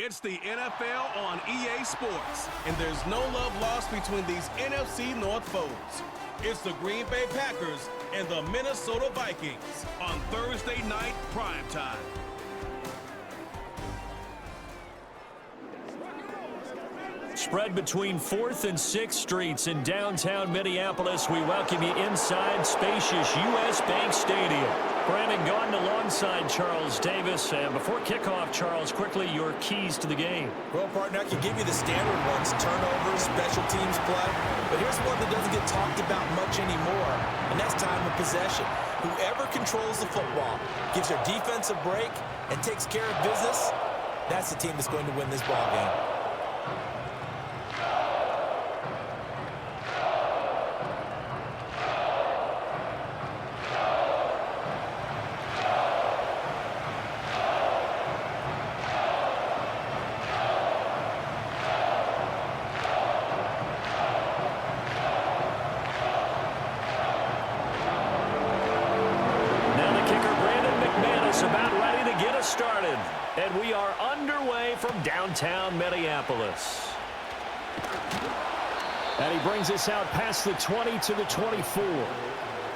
It's the NFL on EA Sports, and there's no love lost between these NFC North foes. It's the Green Bay Packers and the Minnesota Vikings on Thursday night primetime. Spread between 4th and 6th Streets in downtown Minneapolis, we welcome you inside spacious U.S. Bank Stadium. Brandon Gaudin alongside Charles Davis. And before kickoff, Charles, quickly your keys to the game. Well, partner, I can give you the standard ones, turnovers, special teams play. But here's one that doesn't get talked about much anymore, and that's time of possession. Whoever controls the football, gives their defense a break, and takes care of business, that's the team that's going to win this ball game. And we are underway from downtown Minneapolis. And he brings us out past the 20 to the 24.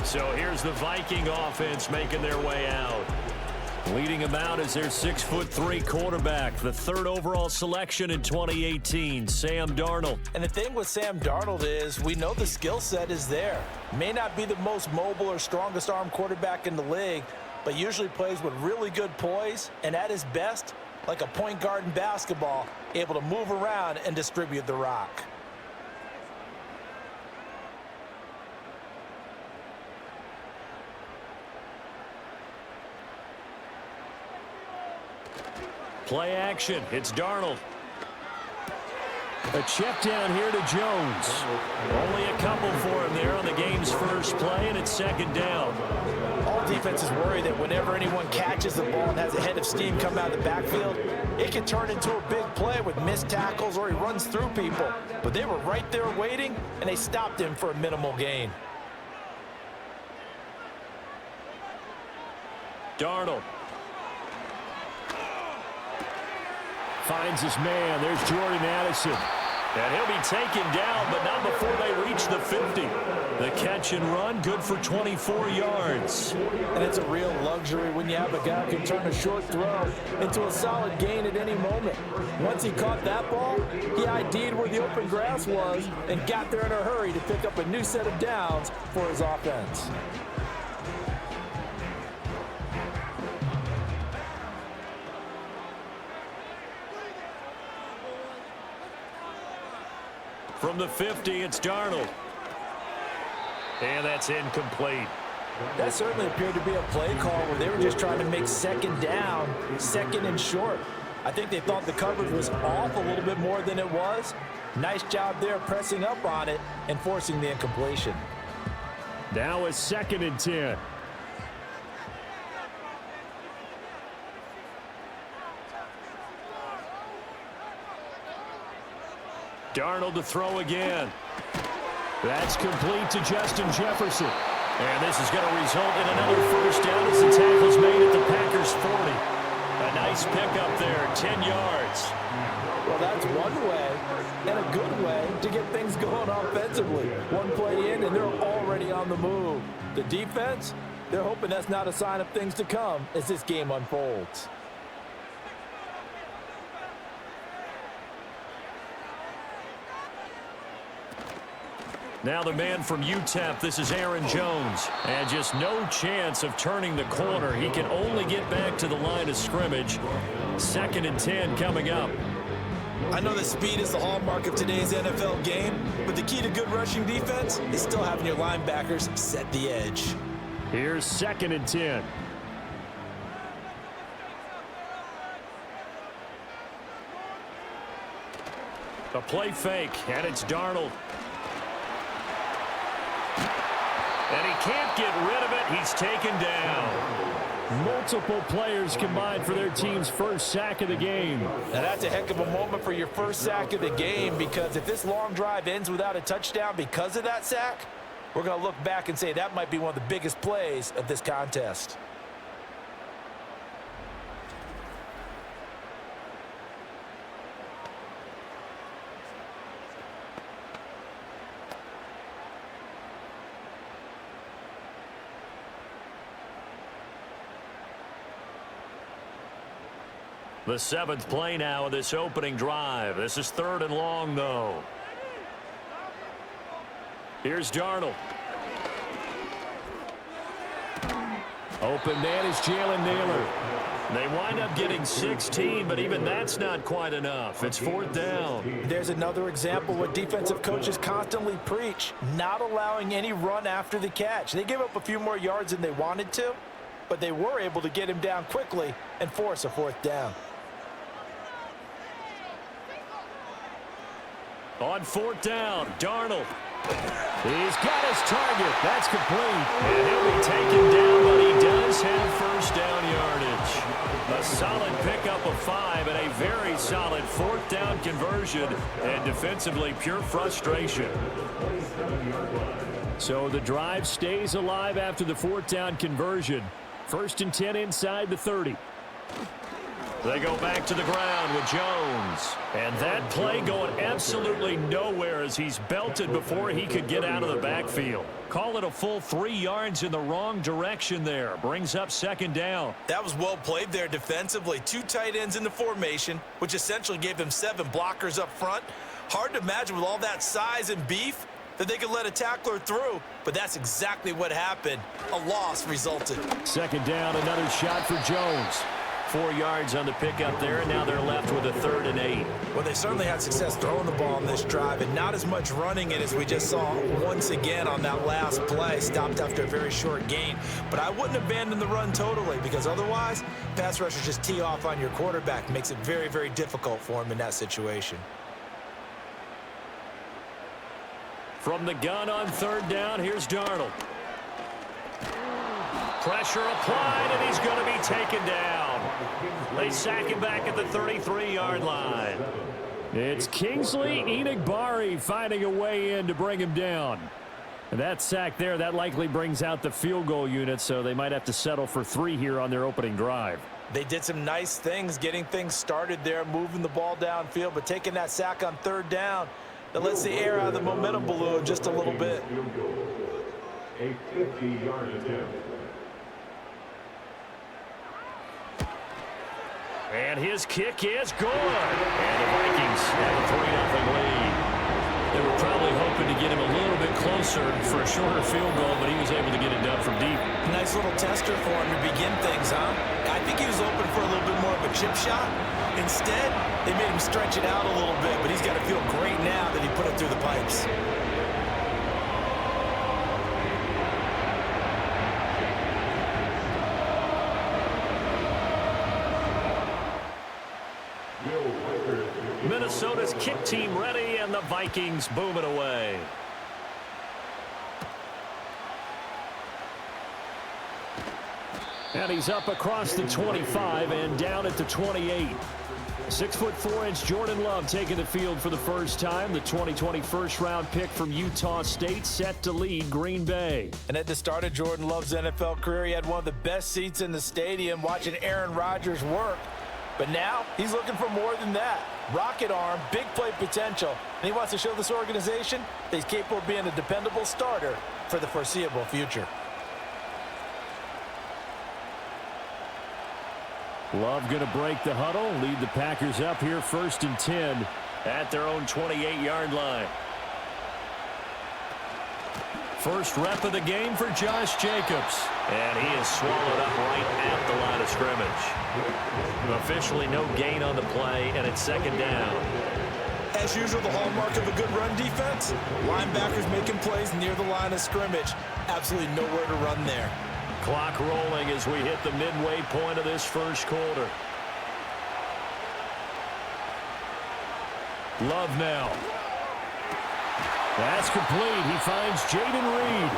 So here's the Viking offense making their way out. Leading them out is their 6'3" quarterback, the 3rd overall selection in 2018, Sam Darnold. And the thing with Sam Darnold is we know the skill set is there. May not be the most mobile or strongest arm quarterback in the league, but usually plays with really good poise, and at his best, like a point guard in basketball, able to move around and distribute the rock. Play action. It's Darnold. A check down here to Jones. Only a couple for him there on the game's first play, and it's 2nd down. All defenses worry that whenever anyone catches the ball and has a head of steam come out of the backfield, it can turn into a big play with missed tackles or he runs through people. But they were right there waiting, and they stopped him for a minimal gain. Darnold. Finds his man. There's Jordan Addison. And he'll be taken down, but not before they reach the 50. The catch and run, good for 24 yards. And it's a real luxury when you have a guy who can turn a short throw into a solid gain at any moment. Once he caught that ball, he ID'd where the open grass was and got there in a hurry to pick up a new set of downs for his offense. From the 50, it's Darnold. And that's incomplete. That certainly appeared to be a play call where they were just trying to make 2nd down, 2nd and short. I think they thought the coverage was off a little bit more than it was. Nice job there pressing up on it and forcing the incompletion. Now it's 2nd and 10. Darnold to throw again. That's complete to Justin Jefferson. And this is going to result in another 1st down as the tackle's made at the Packers' 40. A nice pickup there, 10 yards. Well, that's one way and a good way to get things going offensively. One play in, and they're already on the move. The defense, they're hoping that's not a sign of things to come as this game unfolds. Now the man from UTEP, this is Aaron Jones. And just no chance of turning the corner. He can only get back to the line of scrimmage. 2nd and 10 coming up. I know that speed is the hallmark of today's NFL game, but the key to good rushing defense is still having your linebackers set the edge. Here's 2nd and 10. A play fake, and it's Darnold. And he can't get rid of it. He's taken down. Multiple players combined for their team's first sack of the game. Now that's a heck of a moment for your first sack of the game, because if this long drive ends without a touchdown because of that sack, we're going to look back and say that might be one of the biggest plays of this contest. The 7th play now of this opening drive. This is 3rd and long, though. Here's Darnold. Open man is Jalen Naylor. They wind up getting 16, but even that's not quite enough. It's 4th down. There's another example what defensive coaches constantly preach, not allowing any run after the catch. They gave up a few more yards than they wanted to, but they were able to get him down quickly and force a 4th down. On 4th down, Darnold. He's got his target. That's complete. And he'll be taken down, but he does have first down yardage. A solid pickup of 5 and a very solid 4th down conversion. And defensively, pure frustration. So the drive stays alive after the 4th down conversion. 1st and 10 inside the 30. They go back to the ground with Jones. And that play going absolutely nowhere as he's belted before he could get out of the backfield. Call it a full 3 yards in the wrong direction there. Brings up 2nd down. That was well played there defensively. 2 tight ends in the formation, which essentially gave them 7 blockers up front. Hard to imagine with all that size and beef that they could let a tackler through, but that's exactly what happened. A loss resulted. 2nd down, another shot for Jones. 4 yards on the pickup there, and now they're left with a 3rd and 8. Well, they certainly had success throwing the ball on this drive, and not as much running it as we just saw once again on that last play. Stopped after a very short gain. But I wouldn't abandon the run totally, because otherwise, pass rushers just tee off on your quarterback. Makes it very, very difficult for him in that situation. From the gun on 3rd down, here's Darnold. Pressure applied, and he's going to be taken down. They sack him back at the 33-yard line. It's Kingsley Enagbari finding a way in to bring him down. And that sack there, that likely brings out the field goal unit, so they might have to settle for 3 here on their opening drive. They did some nice things getting things started there, moving the ball downfield, but taking that sack on 3rd down, that lets the air out of the momentum balloon just a little bit. A 50-yard attempt. And his kick is good. And the Vikings have a 3-0 lead. They were probably hoping to get him a little bit closer for a shorter field goal, but he was able to get it done from deep. Nice little tester for him to begin things, huh? I think he was open for a little bit more of a chip shot. Instead, they made him stretch it out a little bit, but he's got to feel great now that he put it through the pipes. Minnesota's kick team ready, and the Vikings boom it away. And he's up across the 25 and down at the 28. 6'4" Jordan Love taking the field for the first time. The 2020 first-round pick from Utah State set to lead Green Bay. And at the start of Jordan Love's NFL career, he had one of the best seats in the stadium watching Aaron Rodgers work. But now he's looking for more than that. Rocket arm, big play potential. And he wants to show this organization that he's capable of being a dependable starter for the foreseeable future. Love going to break the huddle, lead the Packers up here 1st and 10 at their own 28-yard line. First rep of the game for Josh Jacobs. And he is swallowed up right at the line of scrimmage. Officially no gain on the play, and it's 2nd down. As usual, the hallmark of a good run defense, linebackers making plays near the line of scrimmage. Absolutely nowhere to run there. Clock rolling as we hit the midway point of this first quarter. Love now. That's complete. He finds Jaden Reed.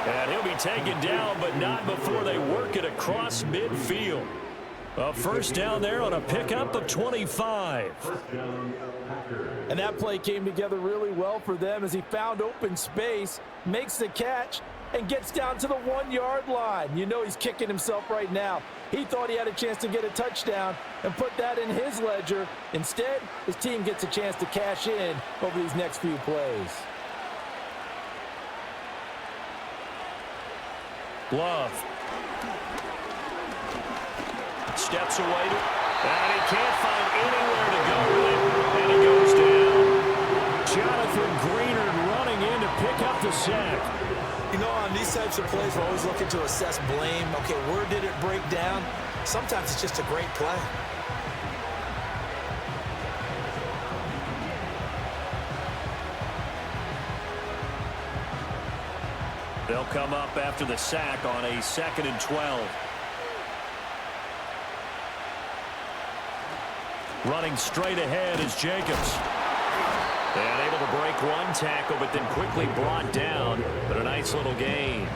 And he'll be taken down, but not before they work it across midfield. A first down there on a pickup of 25. And that play came together really well for them as he found open space, makes the catch, and gets down to the 1-yard line. You know he's kicking himself right now. He thought he had a chance to get a touchdown and put that in his ledger. Instead, his team gets a chance to cash in over these next few plays. Love. Steps away. And he can't find anywhere to go with it, and he goes down. Jonathan Greenard running in to pick up the sack. You know, on these types of plays, we're always looking to assess blame. Okay, where did it break down? Sometimes it's just a great play. They'll come up after the sack on a 2nd and 12. Running straight ahead is Jacobs. And able to break one tackle, but then quickly brought down. But a nice little gain.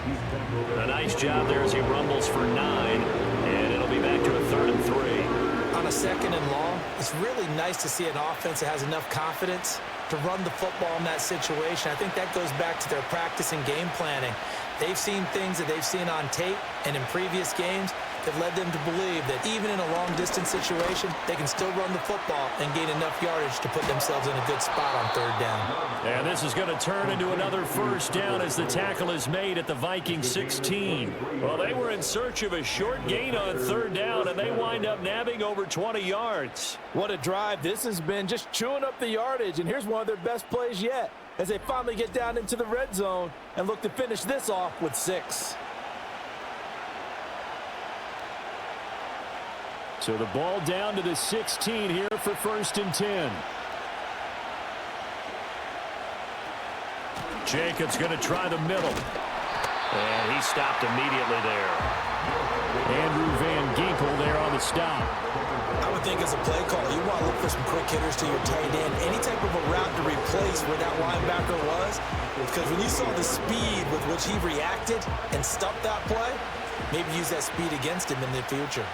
A nice job there as he rumbles for 9. And it'll be back to a 3rd and 3. On a 2nd and long, it's really nice to see an offense that has enough confidence to run the football in that situation. I think that goes back to their practice and game planning. They've seen things that they've seen on tape and in previous games that led them to believe that even in a long-distance situation, they can still run the football and gain enough yardage to put themselves in a good spot on 3rd down. And this is going to turn into another 1st down as the tackle is made at the Vikings 16. Well, they were in search of a short gain on 3rd down, and they wind up nabbing over 20 yards. What a drive this has been, just chewing up the yardage, and here's one of their best plays yet as they finally get down into the red zone and look to finish this off with 6. So the ball down to the 16 here for 1st and 10. Jacobs going to try the middle. And he stopped immediately there. Andrew Van Ginkel there on the stop. I would think as a play call, you want to look for some quick hitters to your tight end. Any type of a route to replace where that linebacker was. Because when you saw the speed with which he reacted and stuffed that play, maybe use that speed against him in the future.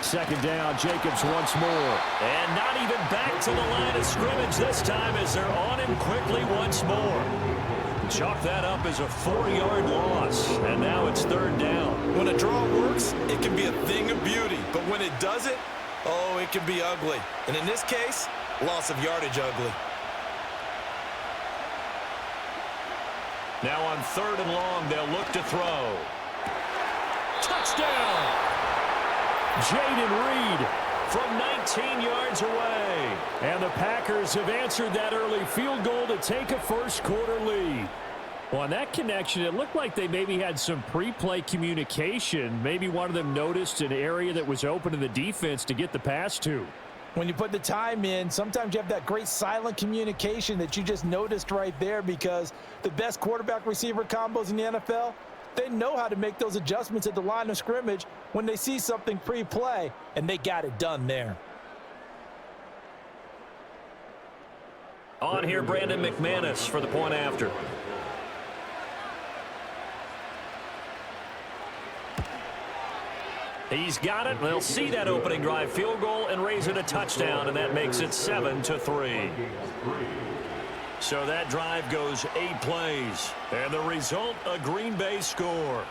Second down, Jacobs once more. And not even back to the line of scrimmage this time as they're on him quickly once more. Chalk that up as a 4-yard loss. And now it's 3rd down. When a draw works, it can be a thing of beauty. But when it doesn't, oh, it can be ugly. And in this case, loss of yardage ugly. Now on 3rd and long, they'll look to throw. Touchdown! Jaden Reed from 19 yards away. And the Packers have answered that early field goal to take a first-quarter lead. Well, on that connection, it looked like they maybe had some pre-play communication. Maybe one of them noticed an area that was open to the defense to get the pass to. When you put the time in, sometimes you have that great silent communication that you just noticed right there, because the best quarterback-receiver combos in the NFL, they know how to make those adjustments at the line of scrimmage when they see something pre-play, and they got it done there. On here, Brandon McManus for the point after. He's got it. They'll see that opening drive field goal and raise it a touchdown, and that makes it 7-3. So that drive goes 8 plays, and the result, a Green Bay score.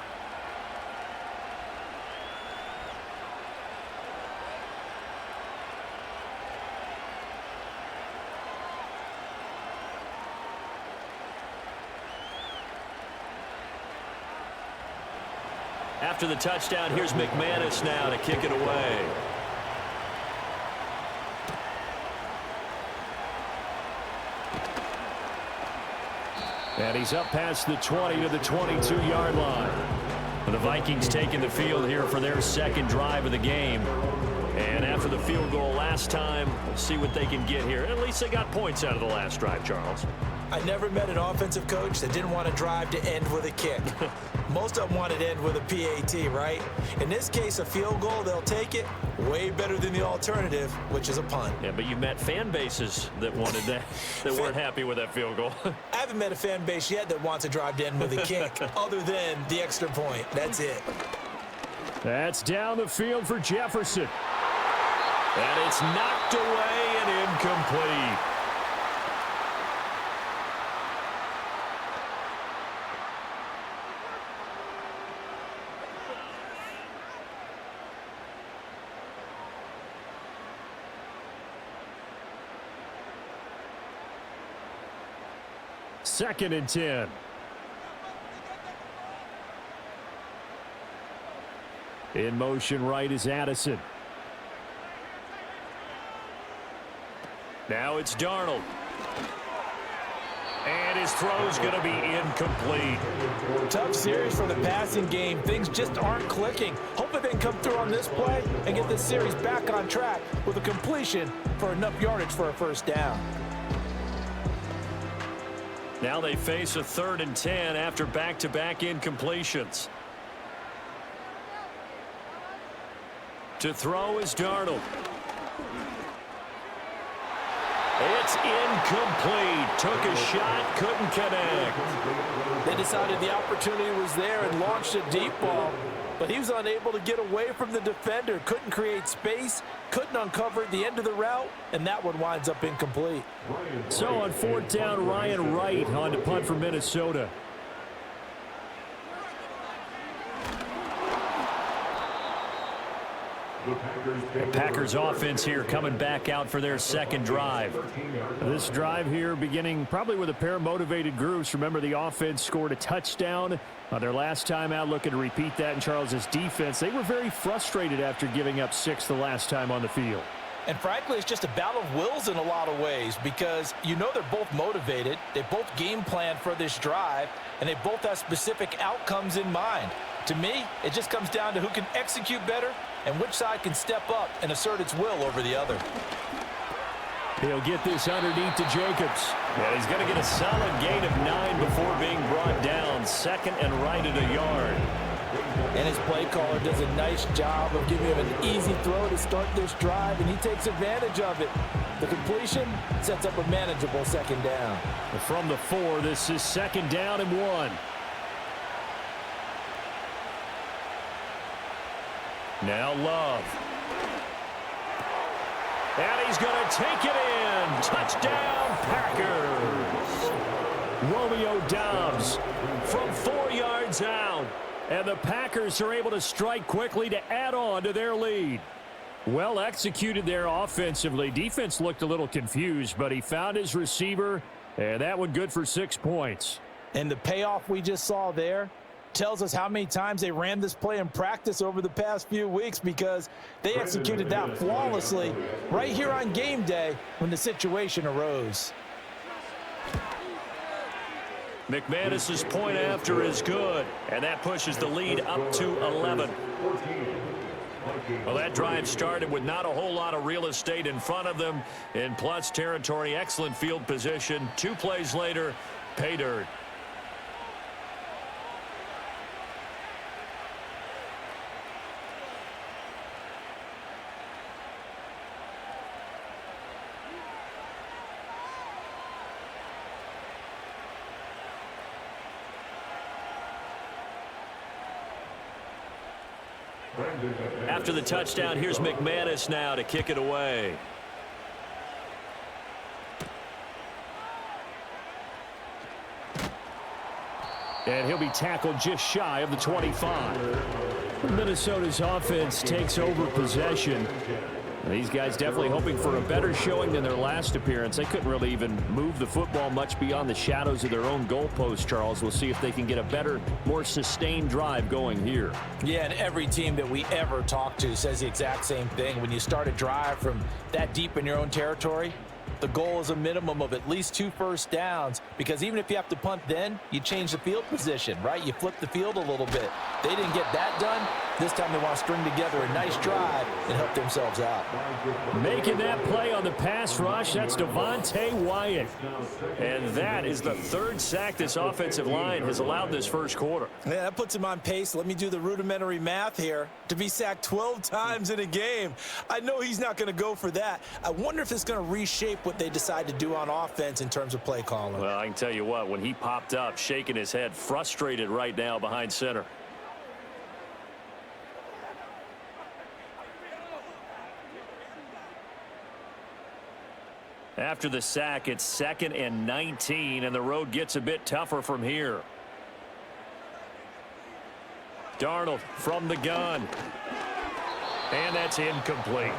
After the touchdown, here's McManus now to kick it away. And he's up past the 20 to the 22-yard line. The Vikings taking the field here for their second drive of the game. And after the field goal last time, we'll see what they can get here. At least they got points out of the last drive, Charles. I never met an offensive coach that didn't want to drive to end with a kick. Most of them wanted to end with a PAT, right? In this case, a field goal, they'll take it. Way better than the alternative, which is a punt. Yeah, but you met fan bases that wanted that, that weren't happy with that field goal. I haven't met a fan base yet that wants to drive to end with a kick, other than the extra point. That's it. That's down the field for Jefferson. And it's knocked away and incomplete. Second and 10. In motion right is Addison. Now it's Darnold. And his throw's going to be incomplete. Tough series for the passing game. Things just aren't clicking. Hoping they can come through on this play and get this series back on track with a completion for enough yardage for a first down. Now they face a 3rd and 10 after back-to-back incompletions. To throw is Darnold. It's incomplete. Took a shot, couldn't connect. They decided the opportunity was there and launched a deep ball, but he was unable to get away from the defender. Couldn't create space, couldn't uncover the end of the route, and that one winds up incomplete. So on 4th down, Ryan Wright on to punt for Minnesota. The Packers offense here coming back out for their second drive. This drive here beginning probably with a pair of motivated groups. Remember, the offense scored a touchdown on their last time out, looking to repeat that in Charles's defense. They were very frustrated after giving up 6 the last time on the field. And frankly, it's just a battle of wills in a lot of ways because you know they're both motivated, they both game plan for this drive, and they both have specific outcomes in mind. To me, it just comes down to who can execute better and which side can step up and assert its will over the other. He'll get this underneath to Jacobs. And he's going to get a solid gain of 9 before being brought down. 2nd and right at a yard. And his play caller does a nice job of giving him an easy throw to start this drive, and he takes advantage of it. The completion sets up a manageable 2nd down. From the 4, this is 2nd down and 1. Now Love. And he's going to take it in. Touchdown, Packers. Romeo Doubs from 4 yards out. And the Packers are able to strike quickly to add on to their lead. Well executed there offensively. Defense looked a little confused, but he found his receiver, and that one good for 6 points. And the payoff we just saw there tells us how many times they ran this play in practice over the past few weeks because they executed that flawlessly right here on game day when the situation arose. McManus's point after is good, and that pushes the lead up to 11. Well, that drive started with not a whole lot of real estate in front of them in plus territory. Excellent field position. 2 plays later, pay dirt. After the touchdown, here's McManus now to kick it away. And he'll be tackled just shy of the 25. Minnesota's offense takes over possession. These guys definitely hoping for a better showing than their last appearance. They couldn't really even move the football much beyond the shadows of their own goalpost, Charles. We'll see if they can get a better, more sustained drive going here. Yeah, and every team that we ever talk to says the exact same thing. When you start a drive from that deep in your own territory, the goal is a minimum of at least 2 first downs because even if you have to punt then, you change the field position, right? You flip the field a little bit. They didn't get that done. This time they want to string together a nice drive and help themselves out. Making that play on the pass rush, that's Devontae Wyatt. And that is the 3rd sack this offensive line has allowed this first quarter. Yeah, that puts him on pace. Let me do the rudimentary math here. To be sacked 12 times in a game, I know he's not going to go for that. I wonder if it's going to reshape what they decide to do on offense in terms of play calling. Well, I can tell you what, when he popped up, shaking his head, frustrated right now behind center. After the sack, it's 2nd and 19, and the road gets a bit tougher from here. Darnold from the gun. And that's incomplete.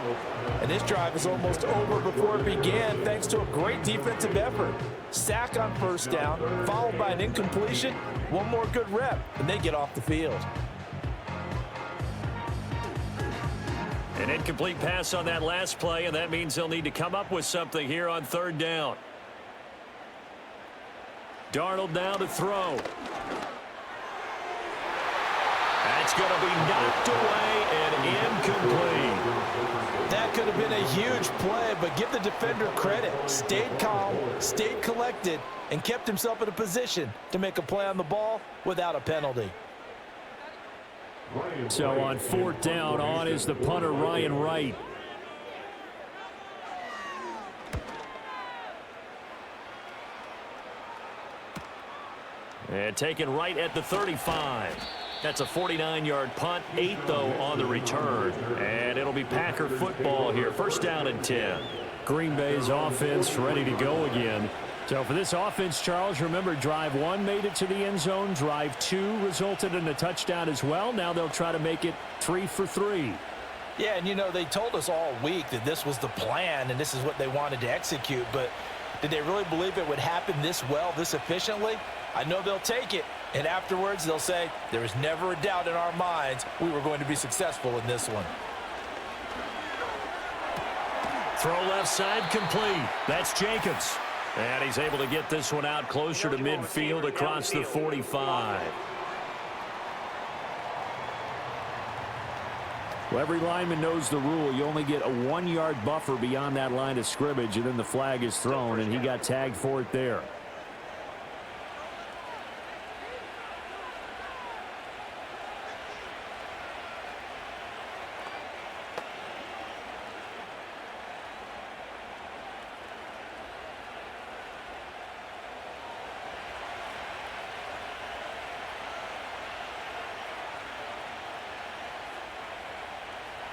And this drive is almost over before it began thanks to a great defensive effort. Sack on first down, followed by an incompletion. One more good rep, and they get off the field. An incomplete pass on that last play, and that means they'll need to come up with something here on third down. Darnold now to throw. That's going to be knocked away and incomplete. That could have been a huge play, but give the defender credit. Stayed calm, stayed collected, and kept himself in a position to make a play on the ball without a penalty. So on fourth down, on is the punter, Ryan Wright. And taken right at the 35. That's a 49-yard punt, 8 though on the return. And it'll be Packer football here. First down and 10. Green Bay's offense ready to go again. So for this offense, Charles, remember drive 1 made it to the end zone. Drive 2 resulted in a touchdown as well. Now they'll try to make it 3 for 3. Yeah, and you know, they told us all week that this was the plan and this is what they wanted to execute. But did they really believe it would happen this well, this efficiently? I know they'll take it. And afterwards, they'll say, there was never a doubt in our minds we were going to be successful in this one. Throw left side complete. That's Jacobs. And he's able to get this one out closer to midfield across the 45. Well, every lineman knows the rule. You only get a 1-yard buffer beyond that line of scrimmage, and then the flag is thrown, and he got tagged for it there.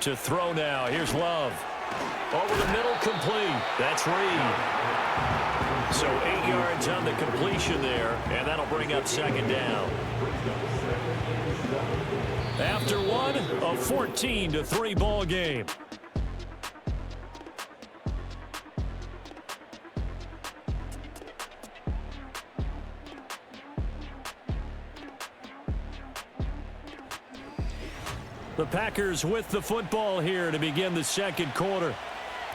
To throw now. Here's Love. Over the middle, complete. That's Reed. So 8 yards on the completion there, and that'll bring up second down. After one, a 14-3 ball game. The Packers with the football here to begin the second quarter.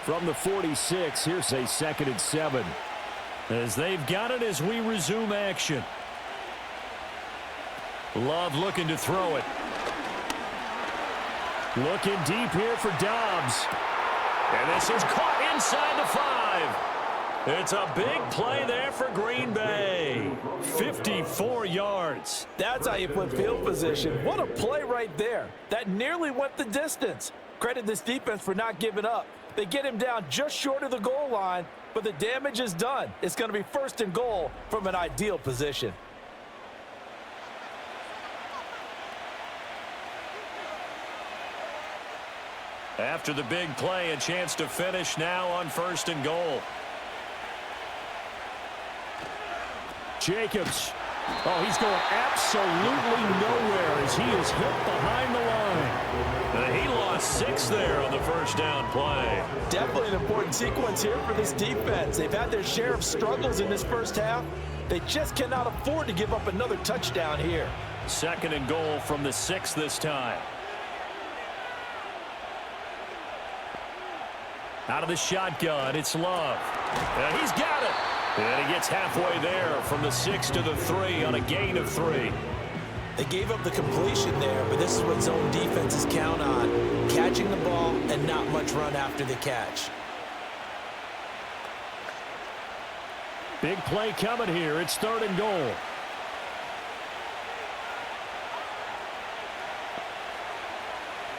From the 46, here's a 2nd and 7. As they've got it as we resume action. Love looking to throw it. Looking deep here for Dobbs. And this is caught inside the 5. It's a big play there for Green Bay. 54 yards. That's how you put field position. What a play right there. That nearly went the distance. Credit this defense for not giving up. They get him down just short of the goal line, but the damage is done. It's going to be 1st and goal from an ideal position. After the big play, a chance to finish now on 1st and goal. Jacobs. Oh, he's going absolutely nowhere as he is hit behind the line. He lost 6 there on the first down play. Definitely an important sequence here for this defense. They've had their share of struggles in this first half. They just cannot afford to give up another touchdown here. 2nd and goal from the 6 this time. Out of the shotgun, it's Love. And he's got it. And he gets halfway there from the 6 to the 3 on a gain of 3. They gave up the completion there, but this is what zone defenses count on. Catching the ball and not much run after the catch. Big play coming here. It's 3rd and goal.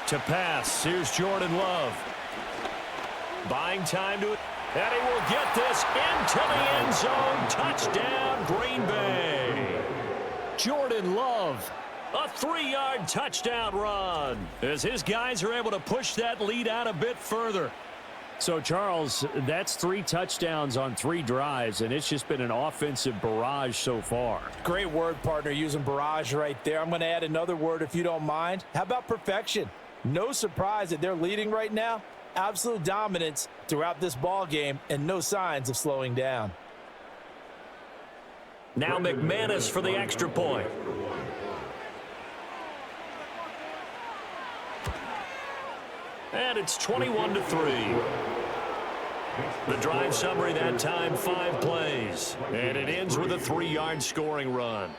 To pass, here's Jordan Love. Buying time to it. And he will get this into the end zone. Touchdown, Green Bay. Jordan Love, a 3-yard touchdown run as his guys are able to push that lead out a bit further. So, Charles, that's 3 touchdowns on 3 drives, and it's just been an offensive barrage so far. Great word, partner, using barrage right there. I'm going to add another word if you don't mind. How about perfection? No surprise that they're leading right now. Absolute dominance throughout this ball game and no signs of slowing down. Now McManus for the extra point. And it's 21-3. The drive summary that time, 5 plays. And it ends with a 3-yard scoring run.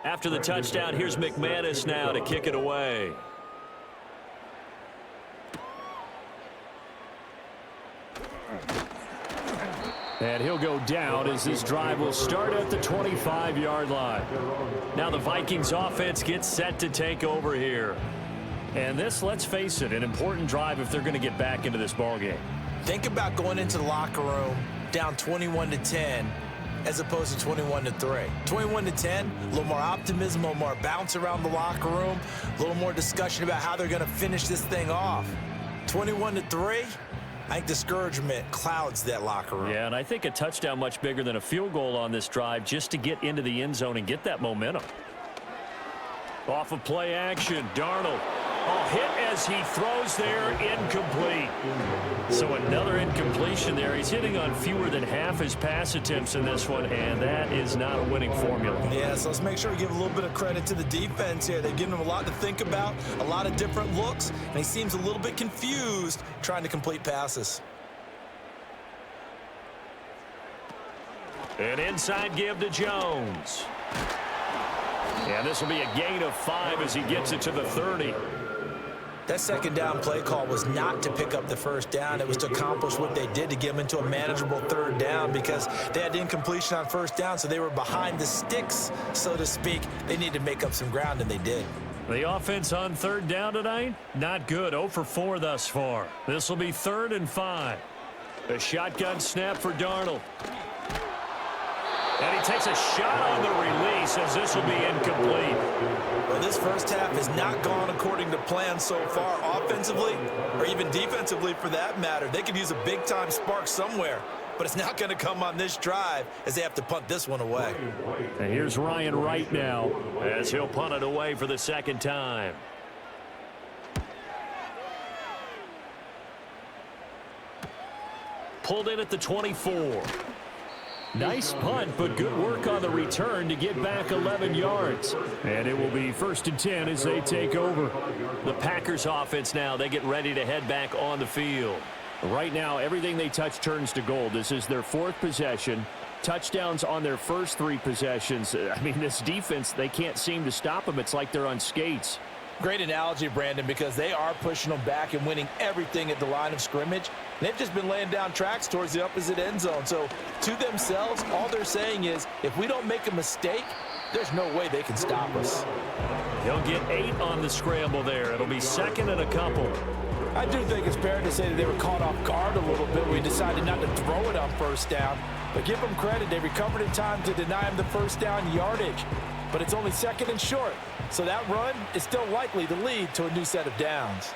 After the touchdown, here's McManus now to kick it away. And he'll go down as this drive will start at the 25-yard line. Now the Vikings offense gets set to take over here. And this, let's face it, an important drive if they're going to get back into this ballgame. Think about going into the locker room down 21-10 as opposed to 21-3. 21-10, a little more optimism, a little more bounce around the locker room, a little more discussion about how they're going to finish this thing off. 21-3, I think discouragement clouds that locker room. Yeah, and I think a touchdown much bigger than a field goal on this drive just to get into the end zone and get that momentum. Off of play action, Darnold. Oh, hit as he throws there, incomplete. So another incompletion there. He's hitting on fewer than half his pass attempts in this one, and that is not a winning formula. Yeah, so let's make sure we give a little bit of credit to the defense here. They've given him a lot to think about, a lot of different looks, and he seems a little bit confused trying to complete passes. An inside give to Jones. And this will be a gain of 5 as he gets it to the 30. That second down play call was not to pick up the first down. It was to accomplish what they did to get them into a manageable third down because they had incompletion on first down, so they were behind the sticks, so to speak. They needed to make up some ground, and they did. The offense on third down tonight, not good. 0 for 4 thus far. This will be 3rd and 5. A shotgun snap for Darnold. And he takes a shot on the release as this will be incomplete. Well, this first half has not gone according to plan so far, offensively or even defensively for that matter. They could use a big-time spark somewhere, but it's not going to come on this drive as they have to punt this one away. And here's Ryan Wright now as he'll punt it away for the second time. Pulled in at the 24. Nice punt, but good work on the return to get back 11 yards. And it will be 1st and 10 as they take over. The Packers offense now, they get ready to head back on the field. Right now, everything they touch turns to gold. This is their 4th possession. Touchdowns on their first 3 possessions. I mean, this defense, they can't seem to stop them. It's like they're on skates. Great analogy, Brandon, because they are pushing them back and winning everything at the line of scrimmage. They've just been laying down tracks towards the opposite end zone. So to themselves, all they're saying is, if we don't make a mistake, there's no way they can stop us. He'll get 8 on the scramble there. It'll be 2nd and a couple. I do think it's fair to say that they were caught off guard a little bit. We decided not to throw it on first down. But give them credit. They recovered in time to deny him the first down yardage. But it's only 2nd and short. So that run is still likely to lead to a new set of downs.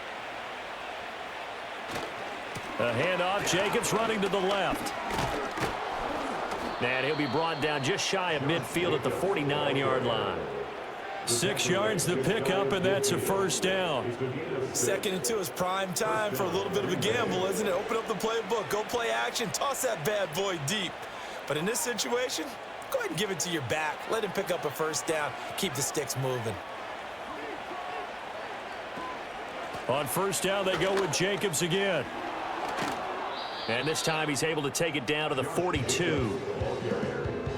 A handoff. Jacobs running to the left. And he'll be brought down just shy of midfield at the 49-yard line. 6 yards the pickup, and that's a first down. 2nd and 2 is prime time for a little bit of a gamble, isn't it? Open up the playbook, go play action, toss that bad boy deep. But in this situation, go ahead and give it to your back. Let him pick up a first down. Keep the sticks moving. On first down, they go with Jacobs again. And this time he's able to take it down to the 42.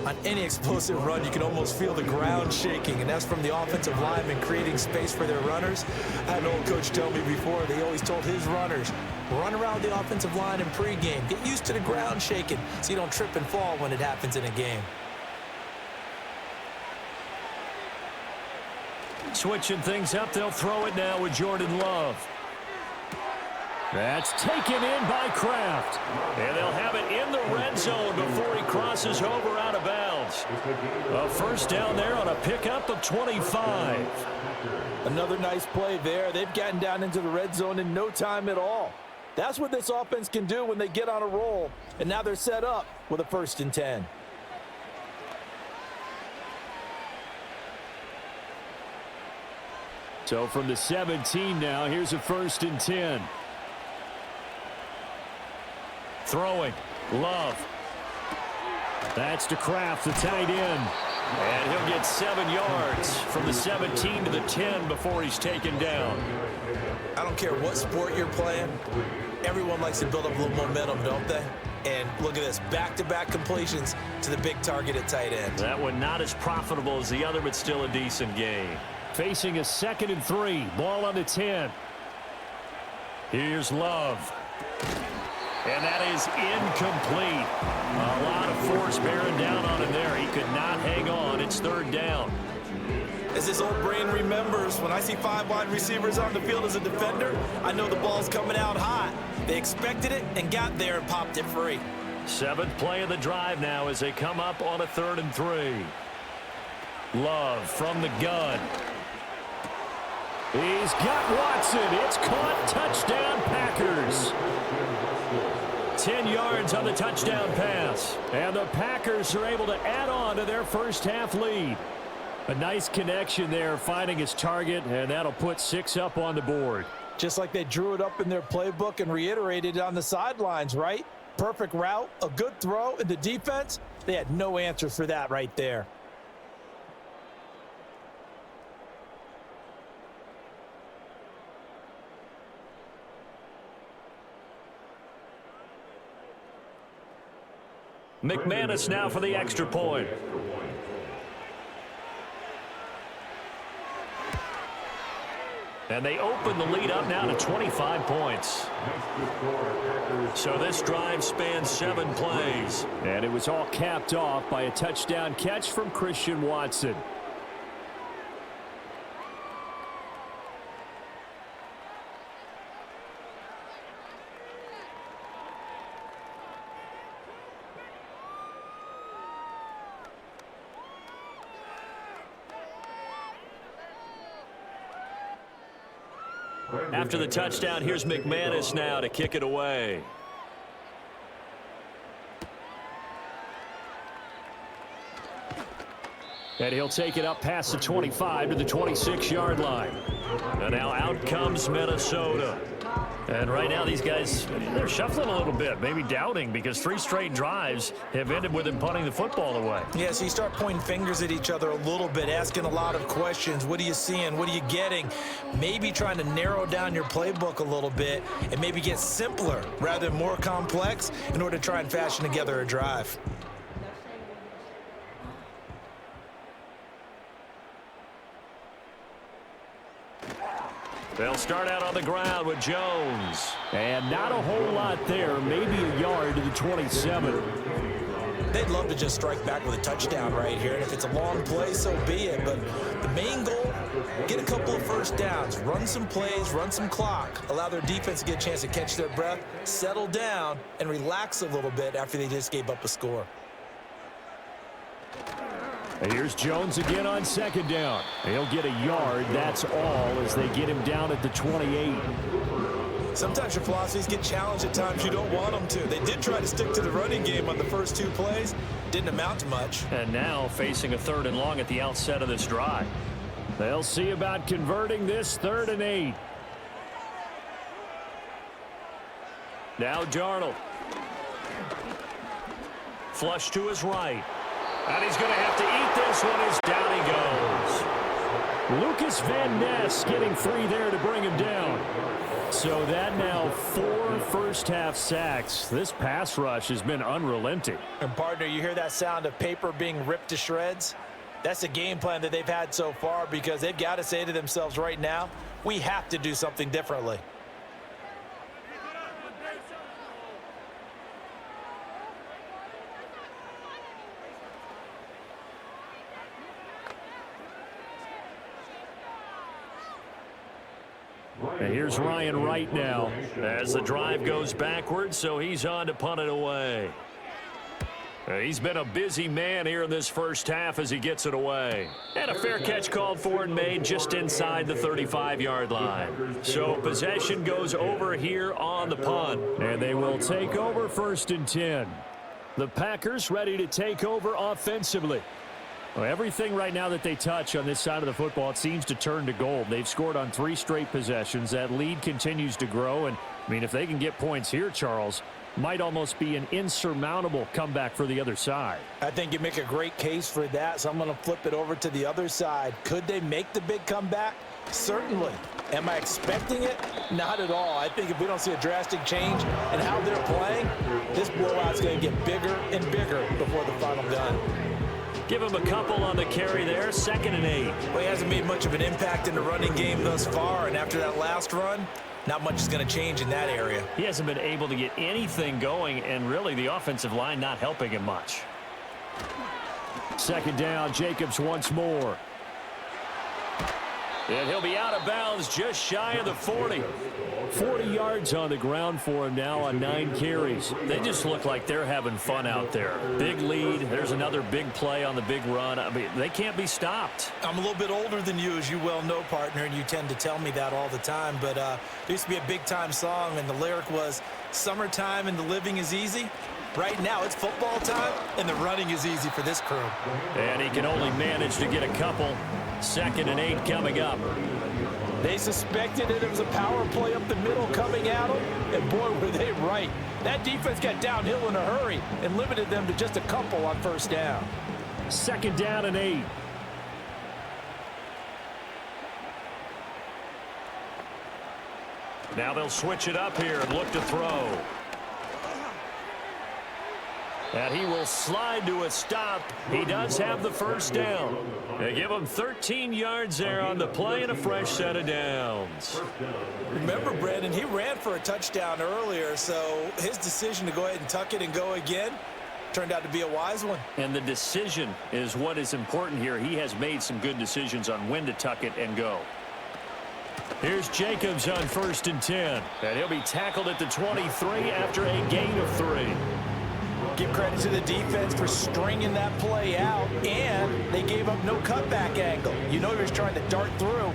On any explosive run, you can almost feel the ground shaking, and that's from the offensive linemen creating space for their runners. I had an old coach tell me before, they always told his runners, run around the offensive line in pregame. Get used to the ground shaking so you don't trip and fall when it happens in a game. Switching things up, they'll throw it now with Jordan Love. That's taken in by Kraft. And they'll have it in the red zone before he crosses over out of bounds. A first down there on a pickup of 25. Another nice play there. They've gotten down into the red zone in no time at all. That's what this offense can do when they get on a roll. And now they're set up with a 1st and 10. So from the 17 now, here's a 1st and 10. Throwing. Love. That's to Kraft, the tight end. And he'll get 7 yards from the 17 to the 10 before he's taken down. I don't care what sport you're playing. Everyone likes to build up a little momentum, don't they? And look at this, back-to-back completions to the big target at tight end. That one not as profitable as the other, but still a decent gain. Facing a 2nd and 3, ball on the 10. Here's Love. And that is incomplete. A lot of force bearing down on him there. He could not hang on. It's 3rd down. As this old brain remembers, when I see 5 wide receivers on the field as a defender, I know the ball's coming out hot. They expected it and got there and popped it free. 7th play of the drive now as they come up on a 3rd and 3. Love from the gun. He's got Watson. It's caught. Touchdown, Packers. 10 yards on the touchdown pass. And the Packers are able to add on to their first half lead. A nice connection there, finding his target, and that'll put 6 up on the board. Just like they drew it up in their playbook and reiterated it on the sidelines, right? Perfect route, a good throw, and the defense, they had no answer for that right there. McManus now for the extra point. And they open the lead up now to 25 points. So this drive spans 7 plays. And it was all capped off by a touchdown catch from Christian Watson. After the touchdown, here's McManus now to kick it away. And he'll take it up past the 25 to the 26-yard line. And now out comes Minnesota. And right now these guys, they're shuffling a little bit, maybe doubting, because 3 straight drives have ended with them punting the football away. Yeah, so you start pointing fingers at each other a little bit, asking a lot of questions. What are you seeing? What are you getting? Maybe trying to narrow down your playbook a little bit and maybe get simpler rather than more complex in order to try and fashion together a drive. They'll start out on the ground with Jones. And not a whole lot there, maybe a yard to the 27. They'd love to just strike back with a touchdown right here, and if it's a long play, so be it. But the main goal, get a couple of first downs, run some plays, run some clock, allow their defense to get a chance to catch their breath, settle down, and relax a little bit after they just gave up a score. And here's Jones again on 2nd down. He'll get a yard, that's all, as they get him down at the 28. Sometimes your philosophies get challenged at times you don't want them to. They did try to stick to the running game on the first 2 plays. Didn't amount to much. And now facing a 3rd and long at the outset of this drive. They'll see about converting this 3rd and 8. Now Darnold. Flush to his right. And he's going to have to eat this one as down he goes. Lucas Van Ness getting 3 there to bring him down. So that now 4 first-half sacks. This pass rush has been unrelenting. And partner, you hear that sound of paper being ripped to shreds? That's the game plan that they've had so far, because they've got to say to themselves right now, we have to do something differently. And here's Ryan Wright now as the drive goes backwards, so he's on to punt it away. He's been a busy man here in this first half as he gets it away. And a fair catch called for and made just inside the 35-yard line. So possession goes over here on the punt. And they will take over 1st and 10. The Packers ready to take over offensively. Well, everything right now that they touch on this side of the football, it seems to turn to gold. They've scored on 3 straight possessions. That lead continues to grow. And, I mean, if they can get points here, Charles, might almost be an insurmountable comeback for the other side. I think you make a great case for that, so I'm going to flip it over to the other side. Could they make the big comeback? Certainly. Am I expecting it? Not at all. I think if we don't see a drastic change in how they're playing, this blowout's going to get bigger and bigger before the final gun. Give him a couple on the carry there, 2nd and 8. Well, he hasn't made much of an impact in the running game thus far, and after that last run, not much is going to change in that area. He hasn't been able to get anything going, and really the offensive line not helping him much. 2nd down, Jacobs once more. And he'll be out of bounds just shy of the 40. 40 yards on the ground for him now on 9 carries. They just look like they're having fun out there. Big lead. There's another big play on the big run. I mean, they can't be stopped. I'm a little bit older than you, as you well know, partner, and you tend to tell me that all the time. But there used to be a big-time song, and the lyric was, "Summertime and the living is easy." Right now, it's football time, and the running is easy for this crew. And he can only manage to get a couple. 2nd and 8 coming up. They suspected that it was a power play up the middle coming at them, and boy, were they right. That defense got downhill in a hurry and limited them to just a couple on 1st down. 2nd down and 8. Now they'll switch it up here and look to throw. And he will slide to a stop. He does have the 1st down. They give him 13 yards there on the play and a fresh set of downs. Remember, Brandon, he ran for a touchdown earlier, so his decision to go ahead and tuck it and go again turned out to be a wise one. And the decision is what is important here. He has made some good decisions on when to tuck it and go. Here's Jacobs on 1st and 10. And he'll be tackled at the 23 after a gain of 3. Give credit to the defense for stringing that play out, and they gave up no cutback angle. You know he was trying to dart through.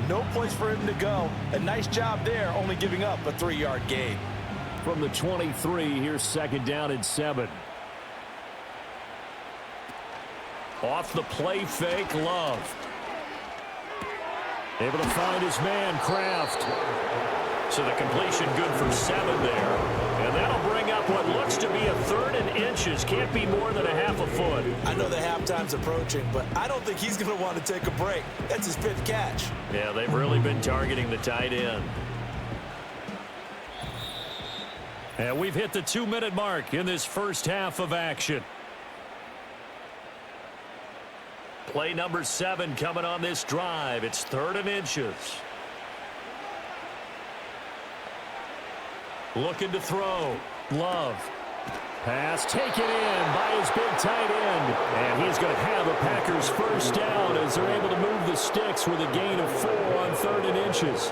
No place for him to go. A nice job there, only giving up a 3-yard gain. From the 23, here's 2nd down and 7. Off the play fake, Love. Able to find his man, Kraft. So the completion good for 7 there. And that'll bring up what looks to be a 3rd and inches. Can't be more than a half a foot. I know the halftime's approaching, but I don't think he's going to want to take a break. That's his 5th catch. Yeah, they've really been targeting the tight end. And we've hit the 2-minute mark in this first half of action. Play number 7 coming on this drive. It's 3rd and inches. Looking to throw. Love. Pass taken in by his big tight end. And he's going to have a Packers 1st down as they're able to move the sticks with a gain of 4 on 3rd and inches.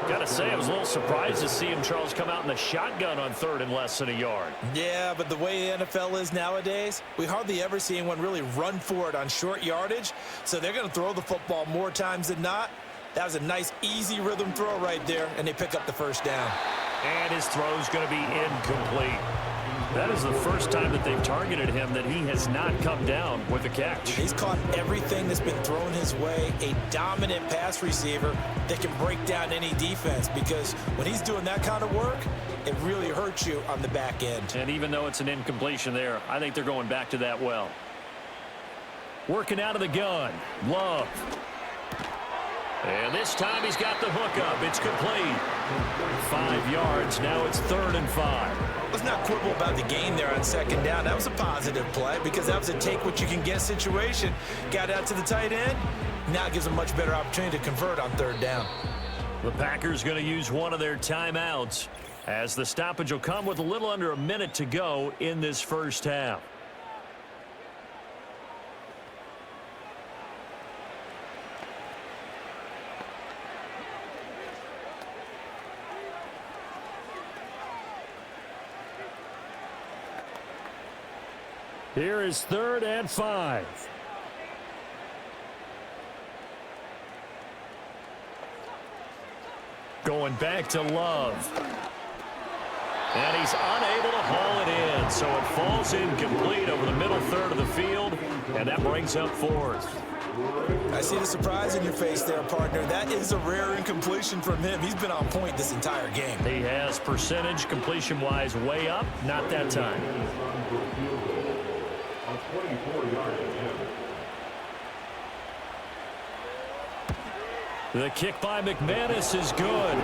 Got to say, I was a little surprised to see him, Charles, come out in the shotgun on 3rd and less than a yard. Yeah, but the way the NFL is nowadays, we hardly ever see anyone really run for it on short yardage. So they're going to throw the football more times than not. That was a nice, easy rhythm throw right there, and they pick up the 1st down. And his throw's going to be incomplete. That is the first time that they've targeted him that he has not come down with a catch. He's caught everything that's been thrown his way. A dominant pass receiver that can break down any defense, because when he's doing that kind of work, it really hurts you on the back end. And even though it's an incompletion there, I think they're going back to that well. Working out of the gun. Love. And this time he's got the hook up. It's complete. 5 yards. Now it's 3rd and 5. Let's not quibble about the gain there on 2nd down. That was a positive play because that was a take-what-you-can-get situation. Got out to the tight end. Now it gives them a much better opportunity to convert on 3rd down. The Packers going to use one of their timeouts as the stoppage will come with a little under a minute to go in this first half. Here is 3rd and 5. Going back to Love. And he's unable to haul it in, so it falls incomplete over the middle third of the field, and that brings up fourth. I see the surprise in your face there, partner. That is a rare incompletion from him. He's been on point this entire game. He has percentage completion-wise way up, not that time. The kick by McManus is good.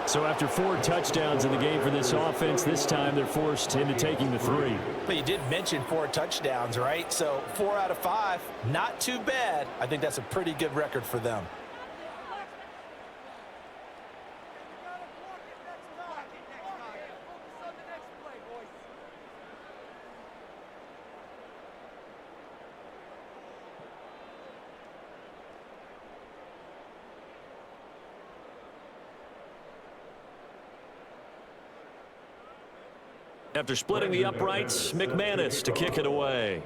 So after 4 touchdowns in the game for this offense, this time they're forced into taking the 3. But you did mention 4 touchdowns, right? So 4 out of 5, not too bad. I think that's a pretty good record for them. After splitting the uprights, McManus to kick it away.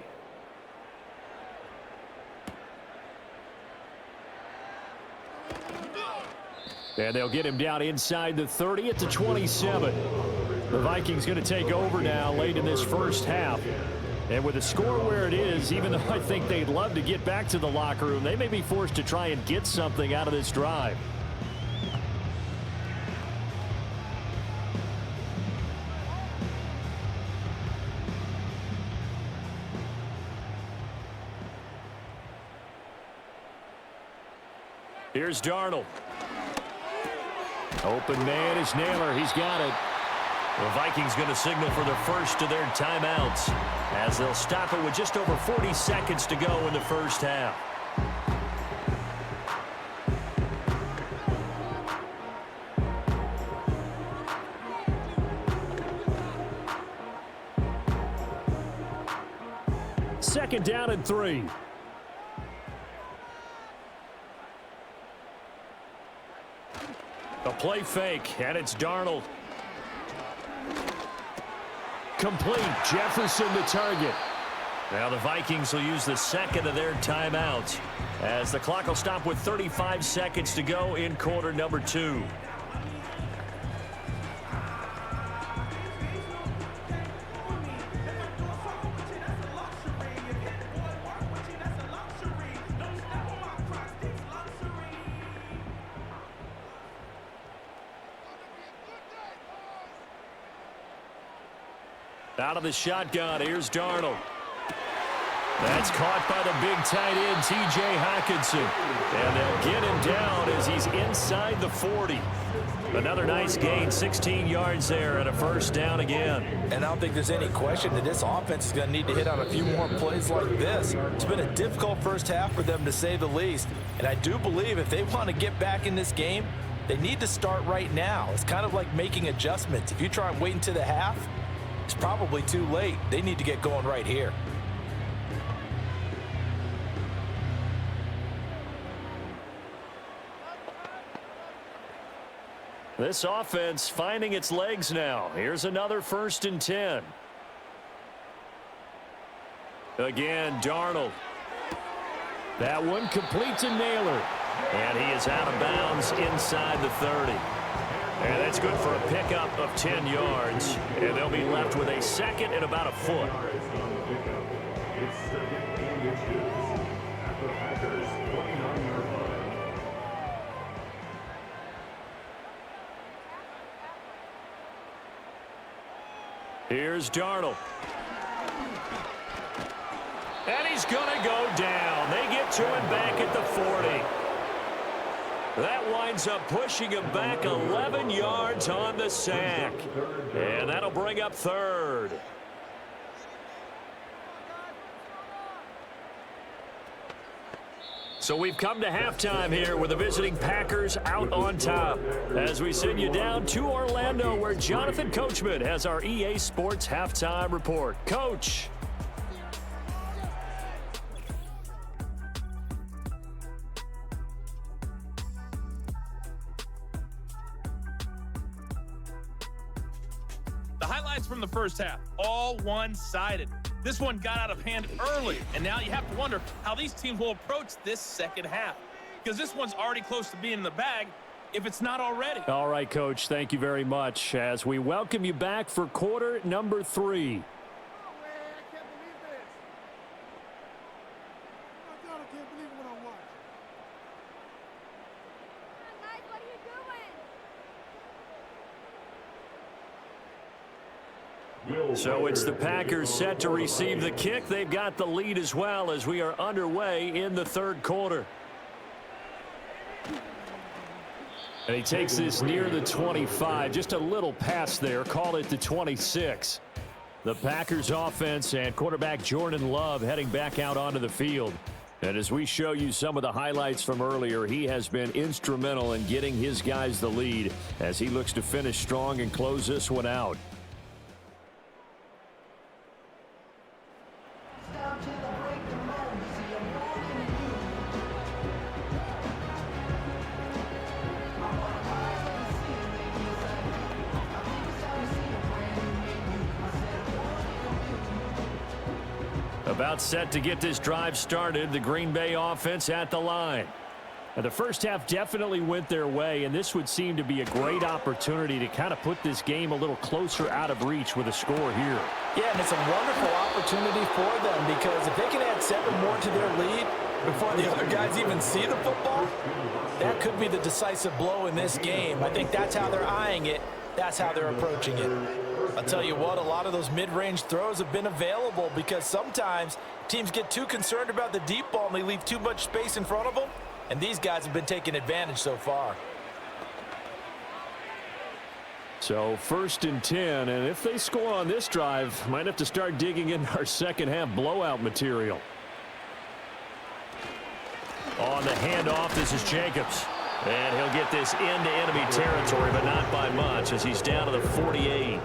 And they'll get him down inside the 30 at the 27. The Vikings going to take over now late in this first half. And with the score where it is, even though I think they'd love to get back to the locker room, they may be forced to try and get something out of this drive. Here's Darnold. Open man is Naylor. He's got it. The Vikings going to signal for the first of their timeouts as they'll stop it with just over 40 seconds to go in the first half. Second down and 3. A play fake, and it's Darnold. Complete. Jefferson the target. Now the Vikings will use the second of their timeouts as the clock will stop with 35 seconds to go in quarter number 2. Out of the shotgun, here's Darnold. That's caught by the big tight end, T.J. Hockenson. And they'll get him down as he's inside the 40. Another nice gain, 16 yards there, and a first down again. And I don't think there's any question that this offense is going to need to hit on a few more plays like this. It's been a difficult first half for them, to say the least. And I do believe if they want to get back in this game, they need to start right now. It's kind of like making adjustments. If you try and wait until the half, it's probably too late. They need to get going right here. This offense finding its legs now. Here's another 1st and 10. Again, Darnold. That one complete to Naylor. And he is out of bounds inside the 30. And that's good for a pickup of 10 yards. And they'll be left with a second and about a foot. Here's Darnold. And he's going to go down. They get to him back at the 40. That winds up pushing him back 11 yards on the sack. And that'll bring up 3rd. So we've come to halftime here with the visiting Packers out on top. As we send you down to Orlando, where Jonathan Coachman has our EA Sports Halftime Report. Coach. The highlights from the first half, all one-sided. This one got out of hand early, and now you have to wonder how these teams will approach this second half. Because this one's already close to being in the bag, if it's not already. All right, Coach, thank you very much as we welcome you back for quarter number 3. So it's the Packers set to receive the kick. They've got the lead as well as we are underway in the third quarter. And he takes this near the 25. Just a little pass there. Call it the 26. The Packers offense and quarterback Jordan Love heading back out onto the field. And as we show you some of the highlights from earlier, he has been instrumental in getting his guys the lead as he looks to finish strong and close this one out. About set to get this drive started, the Green Bay offense at the line. Now, the first half definitely went their way, and this would seem to be a great opportunity to kind of put this game a little closer out of reach with a score here. Yeah, and it's a wonderful opportunity for them because if they can add 7 more to their lead before the other guys even see the football, that could be the decisive blow in this game. I think that's how they're eyeing it. That's how they're approaching it. I'll tell you what, a lot of those mid-range throws have been available because sometimes teams get too concerned about the deep ball and they leave too much space in front of them, and these guys have been taking advantage so far. So 1st and 10, and if they score on this drive, might have to start digging in our second half blowout material. On the handoff, this is Jacobs. And he'll get this into enemy territory, but not by much as he's down to the 48.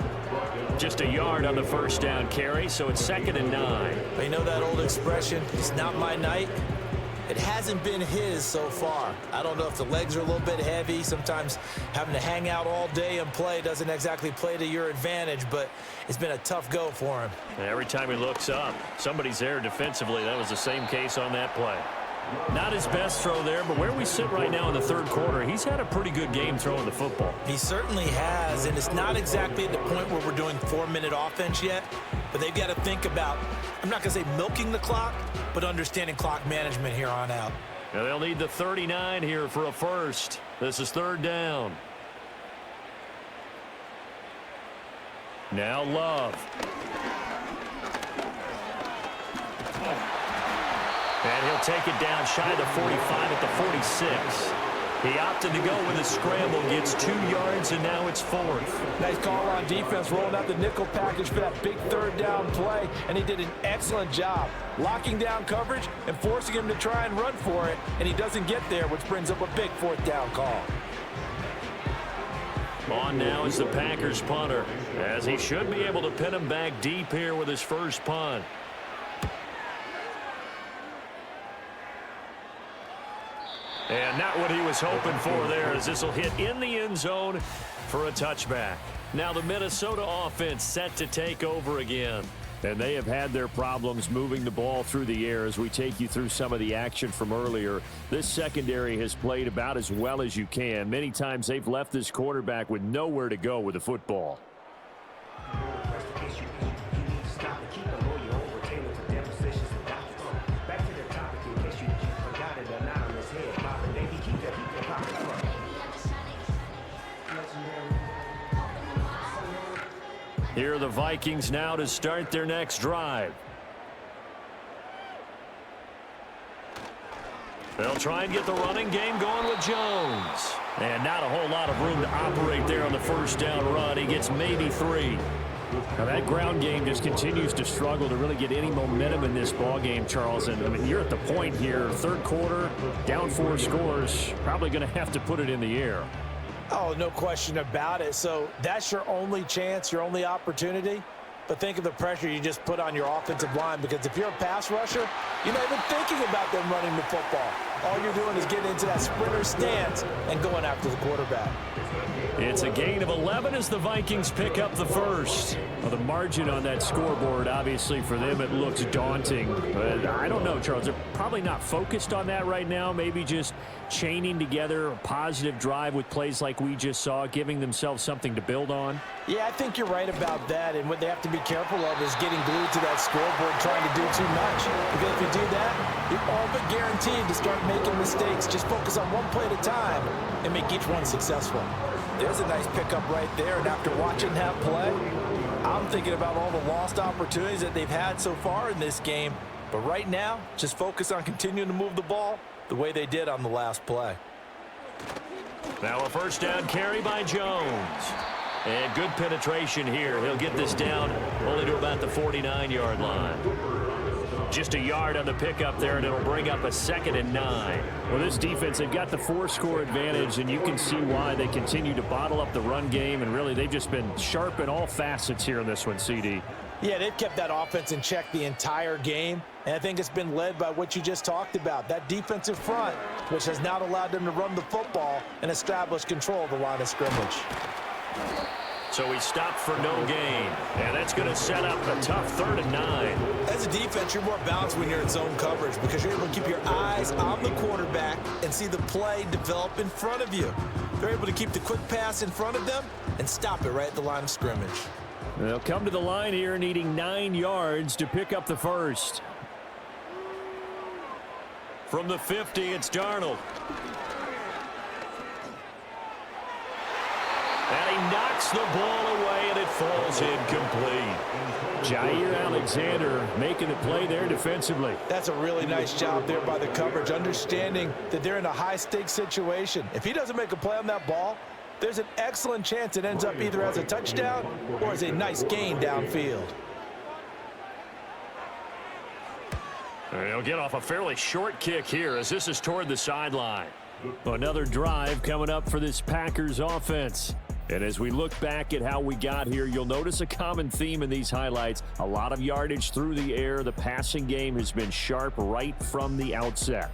Just a yard on the first down carry, so it's 2nd and 9. You know that old expression, it's not my night? It hasn't been his so far. I don't know if the legs are a little bit heavy. Sometimes having to hang out all day and play doesn't exactly play to your advantage, but it's been a tough go for him. Every time he looks up, somebody's there defensively. That was the same case on that play. Not his best throw there, but where we sit right now in the third quarter, he's had a pretty good game throwing the football. He certainly has, and it's not exactly at the point where we're doing 4-minute offense yet, but they've got to think about, I'm not going to say milking the clock, but understanding clock management here on out. Now they'll need the 39 here for a first. This is 3rd down. Now Love. And he'll take it down shy of the 45 at the 46. He opted to go with a scramble, gets 2 yards, and now it's 4th. Nice call on defense, rolling out the nickel package for that big 3rd down play, and he did an excellent job locking down coverage and forcing him to try and run for it, and he doesn't get there, which brings up a big 4th down call. On now is the Packers punter, as he should be able to pin him back deep here with his first punt. And not what he was hoping for there, as this will hit in the end zone for a touchback. Now the Minnesota offense set to take over again. And they have had their problems moving the ball through the air as we take you through some of the action from earlier. This secondary has played about as well as you can. Many times they've left this quarterback with nowhere to go with the football. Here are the Vikings now to start their next drive. They'll try and get the running game going with Jones. And not a whole lot of room to operate there on the first down run. He gets maybe 3. Now that ground game just continues to struggle to really get any momentum in this ball game, Charles. And I mean, you're at the point here, third quarter, down 4 scores, probably going to have to put it in the air. Oh, no question about it. So that's your only chance, your only opportunity. but think of the pressure you just put on your offensive line, because if you're a pass rusher, you're not even thinking about them running the football. All you're doing is getting into that sprinter stance and going after the quarterback. It's a gain of 11 as the Vikings pick up the first. Well, the margin on that scoreboard, obviously for them, it looks daunting. But I don't know, Charles. They're probably not focused on that right now. Maybe just chaining together a positive drive with plays like we just saw, giving themselves something to build on. Yeah, I think you're right about that. And what they have to be careful of is getting glued to that scoreboard trying to do too much. Because if you do that, you're all but guaranteed to start making mistakes. Just focus on one play at a time and make each one successful. There's a nice pickup right there, and after watching that play, I'm thinking about all the lost opportunities that they've had so far in this game. But right now, just focus on continuing to move the ball the way they did on the last play. Now a first down carry by Jones. And good penetration here. He'll get this down only to about the 49-yard line. Just a yard on the pickup there, and it'll bring up a 2nd and 9. Well, this defense, they've got the 4-score advantage, and you can see why they continue to bottle up the run game, and really they've just been sharp in all facets here in this one, CD. Yeah, they've kept that offense in check the entire game, and I think it's been led by what you just talked about, that defensive front, which has not allowed them to run the football and establish control of the line of scrimmage. So he stopped for no gain, and that's going to set up a tough 3rd and 9. As a defense, you're more balanced when you're in zone coverage because you're able to keep your eyes on the quarterback and see the play develop in front of you. They're able to keep the quick pass in front of them and stop it right at the line of scrimmage. They'll come to the line here needing 9 yards to pick up the first. From the 50, it's Darnold. And he knocks the ball away, and it falls incomplete. Jair Alexander making the play there defensively. That's a really nice job there by the coverage, understanding that they're in a high-stakes situation. If he doesn't make a play on that ball, there's an excellent chance it ends up either as a touchdown or as a nice gain downfield. And he'll get off a fairly short kick here as this is toward the sideline. Another drive coming up for this Packers offense. And as we look back at how we got here, you'll notice a common theme in these highlights. A lot of yardage through the air. The passing game has been sharp right from the outset.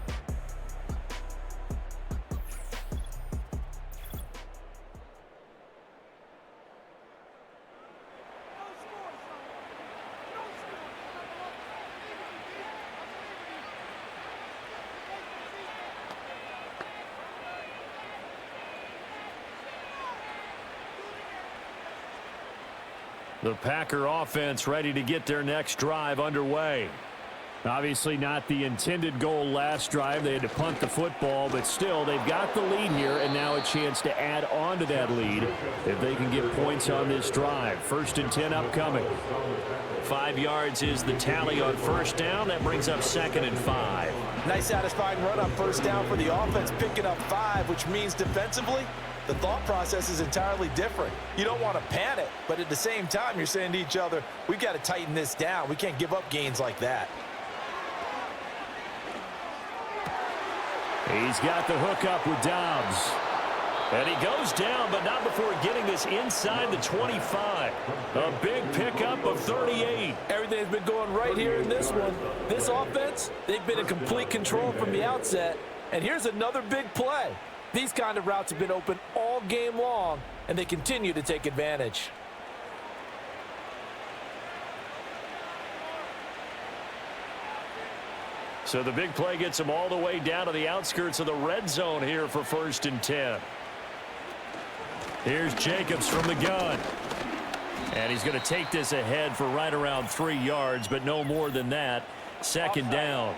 The Packer offense ready to get their next drive underway. Obviously not the intended goal last drive. They had to punt the football, but still they've got the lead here, and now a chance to add on to that lead if they can get points on this drive. 1st and 10 upcoming. 5 yards is the tally on first down. That brings up 2nd and 5. Nice satisfying run on first down for the offense, picking up 5, which means defensively, the thought process is entirely different. You don't want to panic, but at the same time, you're saying to each other, we've got to tighten this down. We can't give up gains like that. He's got the hook up with Dobbs. And he goes down, but not before getting this inside the 25. A big pickup of 38. Everything's been going right here in this one. This offense, they've been in complete control from the outset. And here's another big play. These kind of routes have been open all game long, and they continue to take advantage. So the big play gets them all the way down to the outskirts of the red zone here for 1st and 10. Here's Jacobs from the gun. And he's going to take this ahead for right around 3 yards, but no more than that. 2nd down.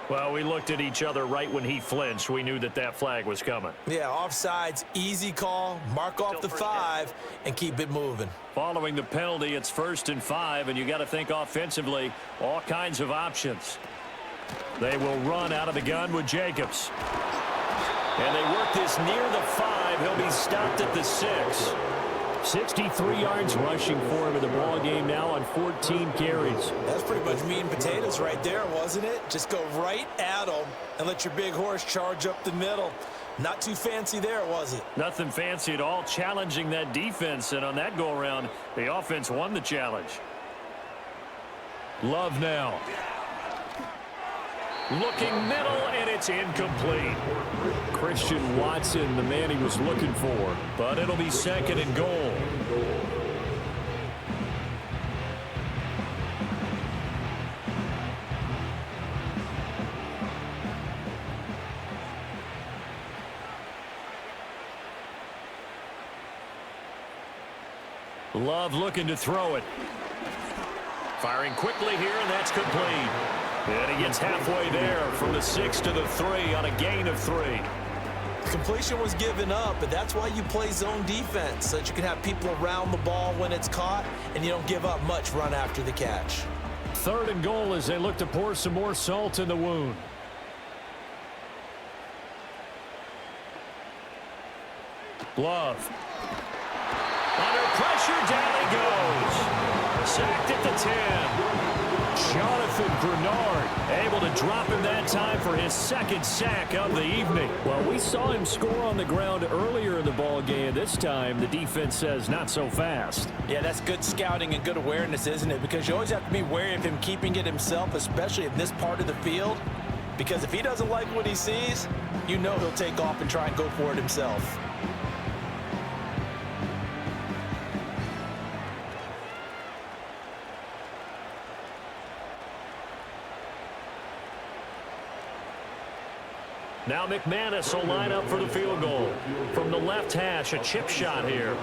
Well, we looked at each other right when he flinched. We knew that that flag was coming. Yeah, offsides, easy call, mark off the 5, and keep it moving. Following the penalty, it's 1st and 5, and you got to think offensively, all kinds of options. They will run out of the gun with Jacobs. And they work this near the 5. He'll be stopped at the 6. 63 yards rushing for him in the ball game now on 14 carries. That's pretty much meat and potatoes right there, wasn't it? Just go right at them and let your big horse charge up the middle. Not too fancy there, was it? Nothing fancy at all, challenging that defense, and on that go-around, the offense won the challenge. Love now. Looking middle, and it's incomplete. Christian Watson, the man he was looking for, but it'll be 2nd and goal. Love looking to throw it. Firing quickly here, and that's complete. And he gets halfway there from the 6 to the 3 on a gain of 3. Completion was given up, but that's why you play zone defense, so that you can have people around the ball when it's caught, and you don't give up much run after the catch. 3rd and goal as they look to pour some more salt in the wound. Love. Under pressure, down he goes. Sacked at the 10. Jonathan Bernard able to drop him that time for his 2nd sack of the evening. Well, we saw him score on the ground earlier in the ball game. This time, the defense says not so fast. Yeah, that's good scouting and good awareness, isn't it? Because you always have to be wary of him keeping it himself, especially in this part of the field. Because if he doesn't like what he sees, you know he'll take off and try and go for it himself. Now McManus will line up for the field goal. From the left hash, a chip shot here.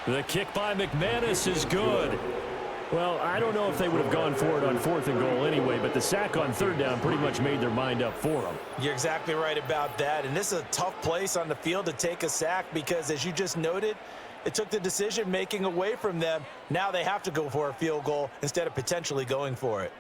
The kick by McManus is good. Well, I don't know if they would have gone for it on 4th and goal anyway, but the sack on 3rd down pretty much made their mind up for them. You're exactly right about that, and this is a tough place on the field to take a sack because, as you just noted, it took the decision-making away from them. Now they have to go for a field goal instead of potentially going for it.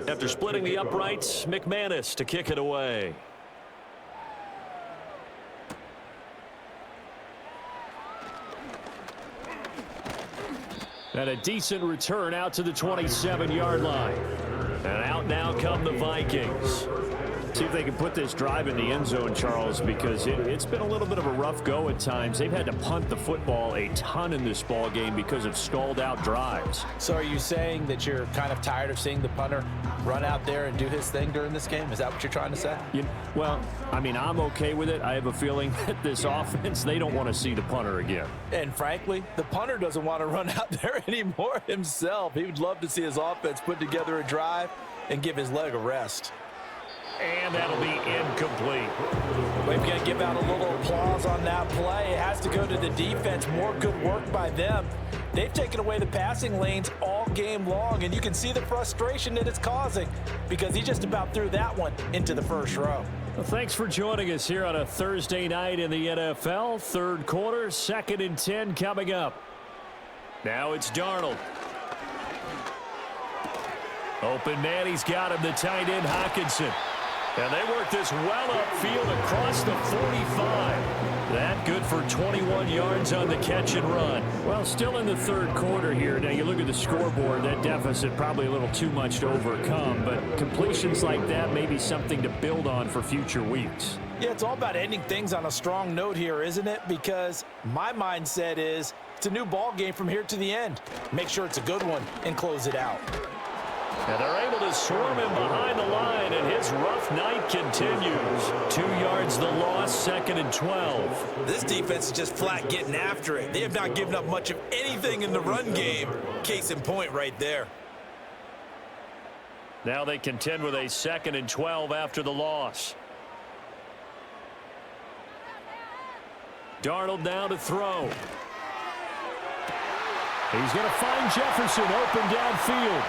After splitting the uprights, McManus to kick it away. And a decent return out to the 27-yard line. And out now come the Vikings. See if they can put this drive in the end zone, Charles, because it's been a little bit of a rough go at times. They've had to punt the football a ton in this ball game because of stalled-out drives. So are you saying that you're kind of tired of seeing the punter run out there and do his thing during this game? Is that what you're trying to say? Well, I mean, I'm okay with it. I have a feeling that this offense, they don't want to see the punter again. And frankly, the punter doesn't want to run out there anymore himself. He would love to see his offense put together a drive and give his leg a rest. And that'll be incomplete. We've got to give out a little applause on that play. It has to go to the defense. More good work by them. They've taken away the passing lanes all game long, and you can see the frustration that it's causing because he just about threw that one into the first row. Well, thanks for joining us here on a Thursday night in the NFL. 3rd quarter, 2nd and 10 coming up. Now it's Darnold. Open man, he's got him, the tight end Hockenson. And they work this well upfield across the 45. That good for 21 yards on the catch and run. Well, still in the 3rd quarter here. Now, you look at the scoreboard, that deficit probably a little too much to overcome. But completions like that may be something to build on for future weeks. Yeah, it's all about ending things on a strong note here, isn't it? Because my mindset is it's a new ball game from here to the end. Make sure it's a good one and close it out. And they're able to swarm him behind the line, and his rough night continues. 2 yards the loss, 2nd and 12. This defense is just flat getting after it. They have not given up much of anything in the run game. Case in point right there. Now they contend with a 2nd and 12 after the loss. Darnold now to throw. He's going to find Jefferson open downfield.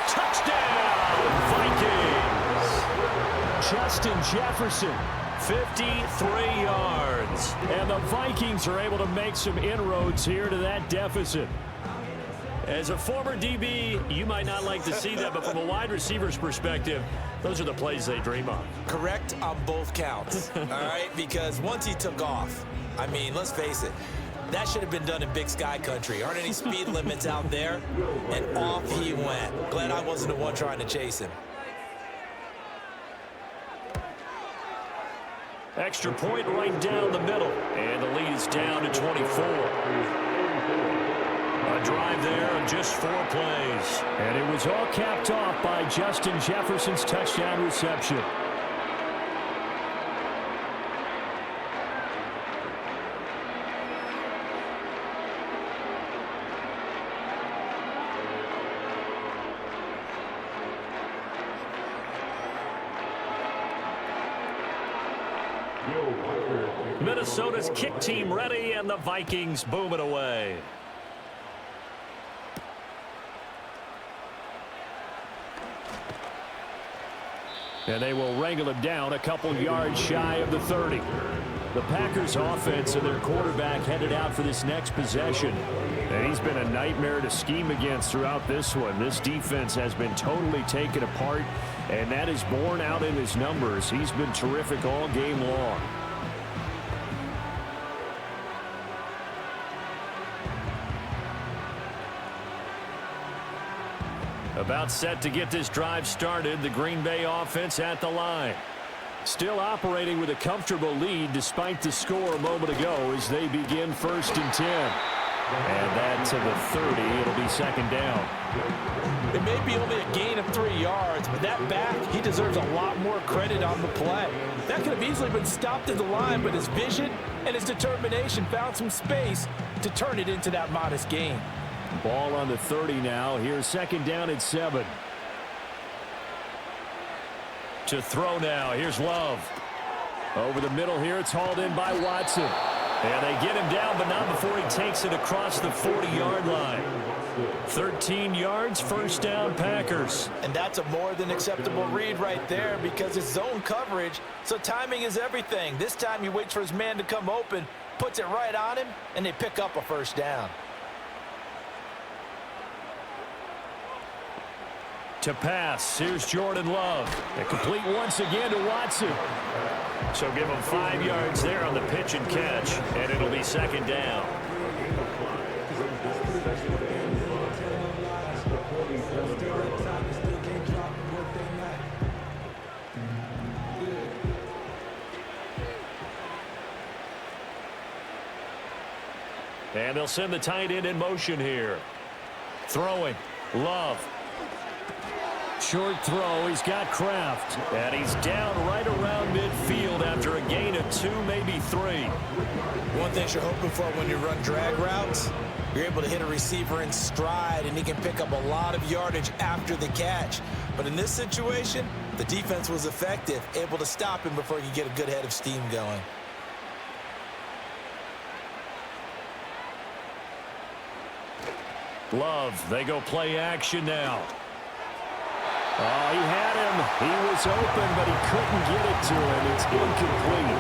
Touchdown, Vikings! Justin Jefferson, 53 yards. And the Vikings are able to make some inroads here to that deficit. As a former DB, you might not like to see that, but from a wide receiver's perspective, those are the plays they dream of. Correct on both counts, all right? Because once he took off, I mean, let's face it, that should have been done in Big Sky Country. Aren't any speed limits out there? And off he went. Glad I wasn't the one trying to chase him. Extra point right down the middle. And the lead is down to 24. A drive there of just 4 plays. And it was all capped off by Justin Jefferson's touchdown reception. Minnesota's kick team ready, and the Vikings boom it away. And they will wrangle him down a couple yards shy of the 30. The Packers offense and their quarterback headed out for this next possession. And he's been a nightmare to scheme against throughout this one. This defense has been totally taken apart, and that is borne out in his numbers. He's been terrific all game long. About set to get this drive started. The Green Bay offense at the line. Still operating with a comfortable lead despite the score a moment ago as they begin 1st and 10. And that to the 30. It'll be 2nd down. It may be only a gain of 3 yards, but that back, he deserves a lot more credit on the play. That could have easily been stopped at the line, but his vision and his determination found some space to turn it into that modest gain. Ball on the 30 now. Here's 2nd down and 7. To throw now. Here's Love. Over the middle here. It's hauled in by Watson. And they get him down, but not before he takes it across the 40-yard line. 13 yards, 1st down, Packers. And that's a more than acceptable read right there because it's zone coverage, so timing is everything. This time he waits for his man to come open, puts it right on him, and they pick up a 1st down. To pass, here's Jordan Love. And complete once again to Watson. So give him 5 yards there on the pitch and catch, and it'll be 2nd down. And they'll send the tight end in motion here. Throwing, Love. Short throw, he's got Kraft. And he's down right around midfield after a gain of 2, maybe 3. One thing you're hoping for when you run drag routes, you're able to hit a receiver in stride, and he can pick up a lot of yardage after the catch. But in this situation, the defense was effective, able to stop him before he could get a good head of steam going. Love, they go play action now. Oh, he had him. He was open, but he couldn't get it to him. It's incomplete.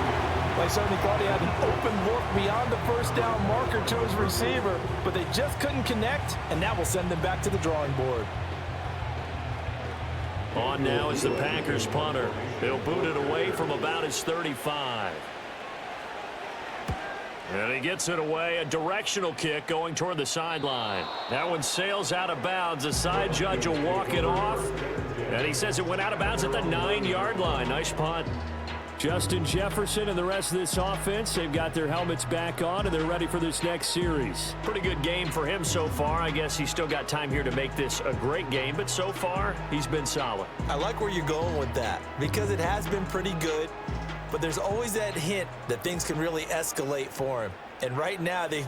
They certainly thought he had an open look beyond the 1st down marker to his receiver, but they just couldn't connect, and that will send them back to the drawing board. On now is the Packers punter. They'll boot it away from about his 35. And he gets it away, a directional kick going toward the sideline. That one sails out of bounds. The side judge will walk it off. And he says it went out of bounds at the 9-yard line. Nice punt. Justin Jefferson and the rest of this offense, they've got their helmets back on, and they're ready for this next series. Pretty good game for him so far. I guess he's still got time here to make this a great game, but so far, he's been solid. I like where you're going with that because it has been pretty good. But there's always that hint that things can really escalate for him. And right now, they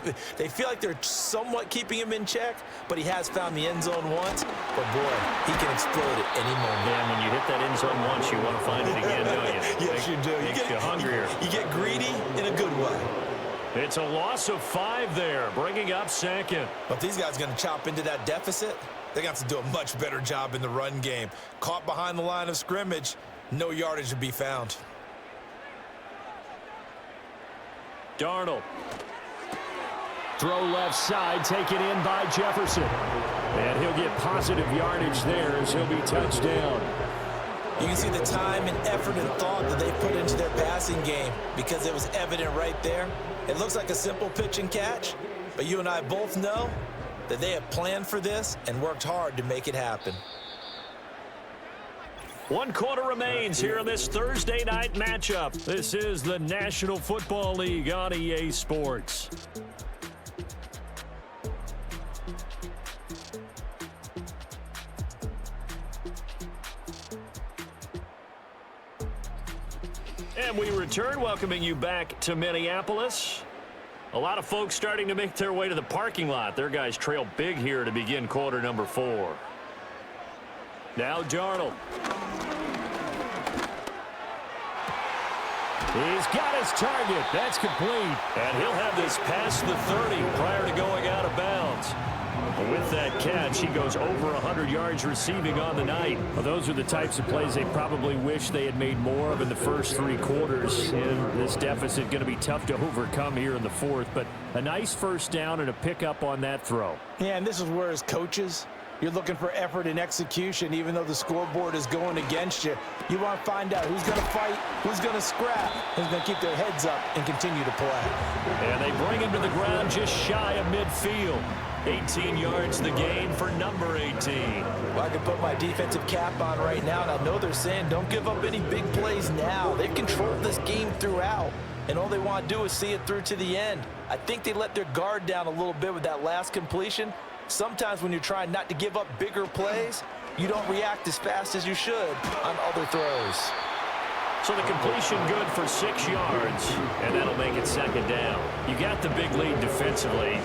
feel like they're somewhat keeping him in check, but he has found the end zone once. But, boy, he can explode at any moment. Man, when you hit that end zone once, you want to find it again, don't you? Yes, you do. Makes you hungrier. You get greedy in a good way. It's a loss of 5 there, bringing up 2nd. But these guys are going to chop into that deficit. They're going to have to do a much better job in the run game. Caught behind the line of scrimmage, no yardage to be found. Throw left side, taken in by Jefferson. And he'll get positive yardage there as he'll be touched down. You can see the time and effort and thought that they put into their passing game because it was evident right there. It looks like a simple pitch and catch, but you and I both know that they have planned for this and worked hard to make it happen. 1 quarter remains here in this Thursday night matchup. This is the National Football League on EA Sports. And we return, welcoming you back to Minneapolis. A lot of folks starting to make their way to the parking lot. Their guys trail big here to begin quarter number 4. Now Darnold. He's got his target. That's complete. And he'll have this past the 30 prior to going out of bounds. With that catch, he goes over 100 yards receiving on the night. Well, those are the types of plays they probably wish they had made more of in the first 3 quarters. And this deficit going to be tough to overcome here in the 4th. But a nice first down and a pickup on that throw. Yeah, and this is where as coaches, you're looking for effort and execution, even though the scoreboard is going against you. You want to find out who's going to fight, who's going to scrap, who's going to keep their heads up and continue to play. And they bring him to the ground just shy of midfield. 18 yards the gain for number 18. Well, I can put my defensive cap on right now, and I know they're saying don't give up any big plays now. They've controlled this game throughout, and all they want to do is see it through to the end. I think they let their guard down a little bit with that last completion. Sometimes when you're trying not to give up bigger plays, you don't react as fast as you should on other throws. So the completion good for 6 yards, and that'll make it second down. You got the big lead defensively.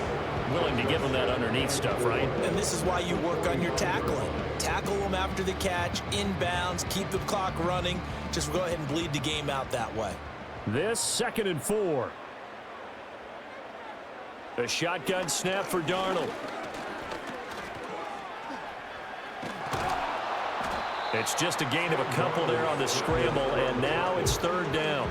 Willing to give them that underneath stuff, right? And this is why you work on your tackling. Tackle them after the catch, inbounds, keep the clock running. Just go ahead and bleed the game out that way. This 2nd and 4. A shotgun snap for Darnold. It's just a gain of a couple there on the scramble, and now it's 3rd down.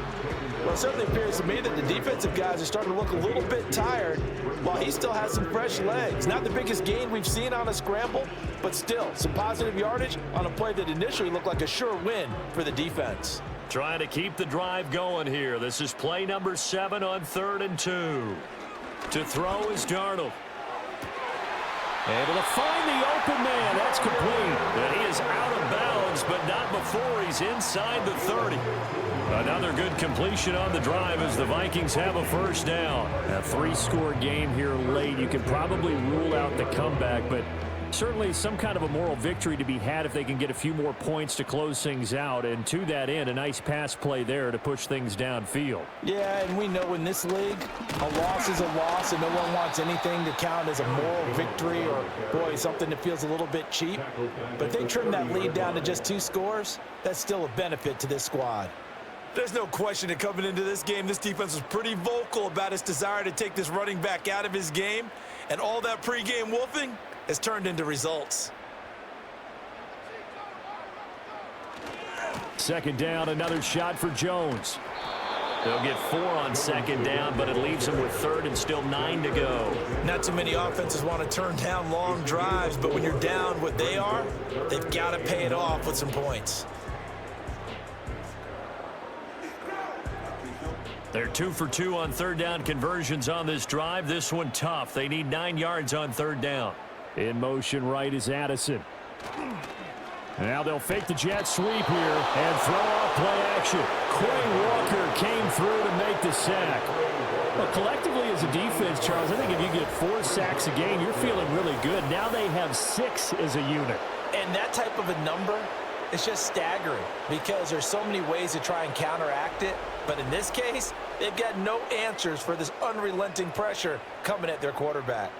Well, it certainly appears to me that the defensive guys are starting to look a little bit tired while he still has some fresh legs. Not the biggest gain we've seen on a scramble, but still some positive yardage on a play that initially looked like a sure win for the defense. Trying to keep the drive going here. This is play number 7 on 3rd and 2. To throw is Darnold. Able to find the open man. That's complete. And he is out of bounds, but not before he's inside the 30. Another good completion on the drive as the Vikings have a first down. A 3-score game here late. You can probably rule out the comeback, but certainly some kind of a moral victory to be had if they can get a few more points to close things out. And to that end, a nice pass play there to push things downfield. Yeah, and we know in this league, a loss is a loss, and no one wants anything to count as a moral victory or, boy, something that feels a little bit cheap. But if they trim that lead down to just 2 scores, that's still a benefit to this squad. There's no question that coming into this game, this defense was pretty vocal about its desire to take this running back out of his game. And all that pregame wolfing has turned into results. 2nd down, another shot for Jones. They'll get 4 on 2nd down, but it leaves them with 3rd and still 9 to go. Not too many offenses want to turn down long drives, but when you're down what they are, they've got to pay it off with some points. They're 2 for 2 on 3rd down conversions on this drive. This one tough. They need 9 yards on 3rd down. In motion right is Addison. Now they'll fake the jet sweep here and throw off play action. Quay Walker came through to make the sack. Well, collectively as a defense, Charles, I think if you get 4 sacks a game, you're feeling really good. Now they have 6 as a unit. And that type of a number, it's just staggering because there's so many ways to try and counteract it. But in this case, they've got no answers for this unrelenting pressure coming at their quarterback.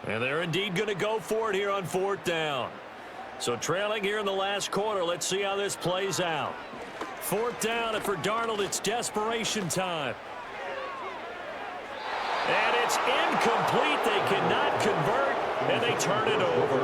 And they're indeed going to go for it here on 4th down. So trailing here in the last quarter, let's see how this plays out. 4th down, and for Darnold, it's desperation time. And it's incomplete. They cannot convert, and they turn it over.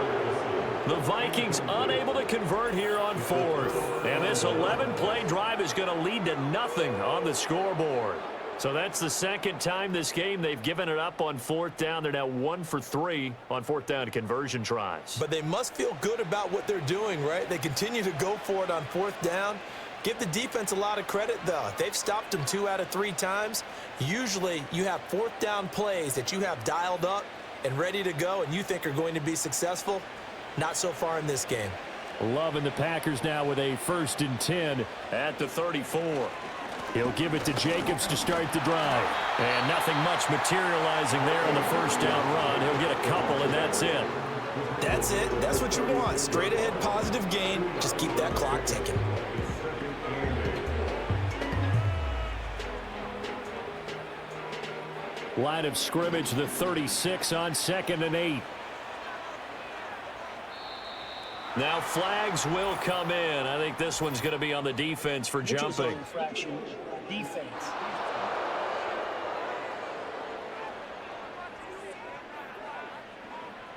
The Vikings unable to convert here on fourth. And this 11-play drive is going to lead to nothing on the scoreboard. So that's the second time this game they've given it up on fourth down. They're now 1 for 3 on fourth down conversion tries. But they must feel good about what they're doing, right? They continue to go for it on fourth down. Give the defense a lot of credit, though. They've stopped them 2 out of 3 times. Usually you have fourth down plays that you have dialed up and ready to go and you think are going to be successful. Not so far in this game. Loving the Packers now with a 1st and 10 at the 34. He'll give it to Jacobs to start the drive. And nothing much materializing there on the first down run. He'll get a couple, and that's it. That's it. That's what you want. Straight ahead positive gain. Just keep that clock ticking. Line of scrimmage, the 36 on 2nd and 8. Now flags will come in. I think this one's going to be on the defense for jumping. Defense.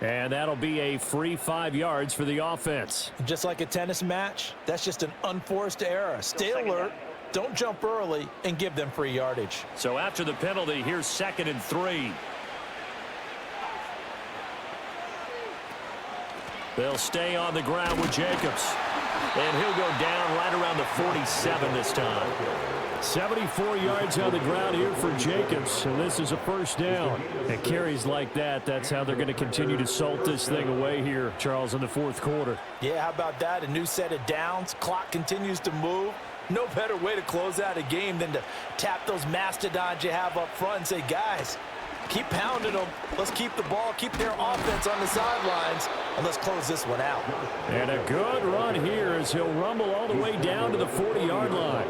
And that'll be a free 5 yards for the offense. Just like a tennis match, that's just an unforced error. Stay alert, don't jump early, and give them free yardage. So after the penalty, here's 2nd and 3. They'll stay on the ground with Jacobs. And he'll go down right around the 47 this time. 74 yards on the ground here for Jacobs, and this is a first down. And carries like that, that's how they're going to continue to salt this thing away here, Charles, in the 4th quarter. Yeah, how about that? A new set of downs. Clock continues to move. No better way to close out a game than to tap those mastodons you have up front and say, guys, keep pounding them. Let's keep the ball, keep their offense on the sidelines, and let's close this one out. And a good run here as he'll rumble all the way down to the 40-yard line.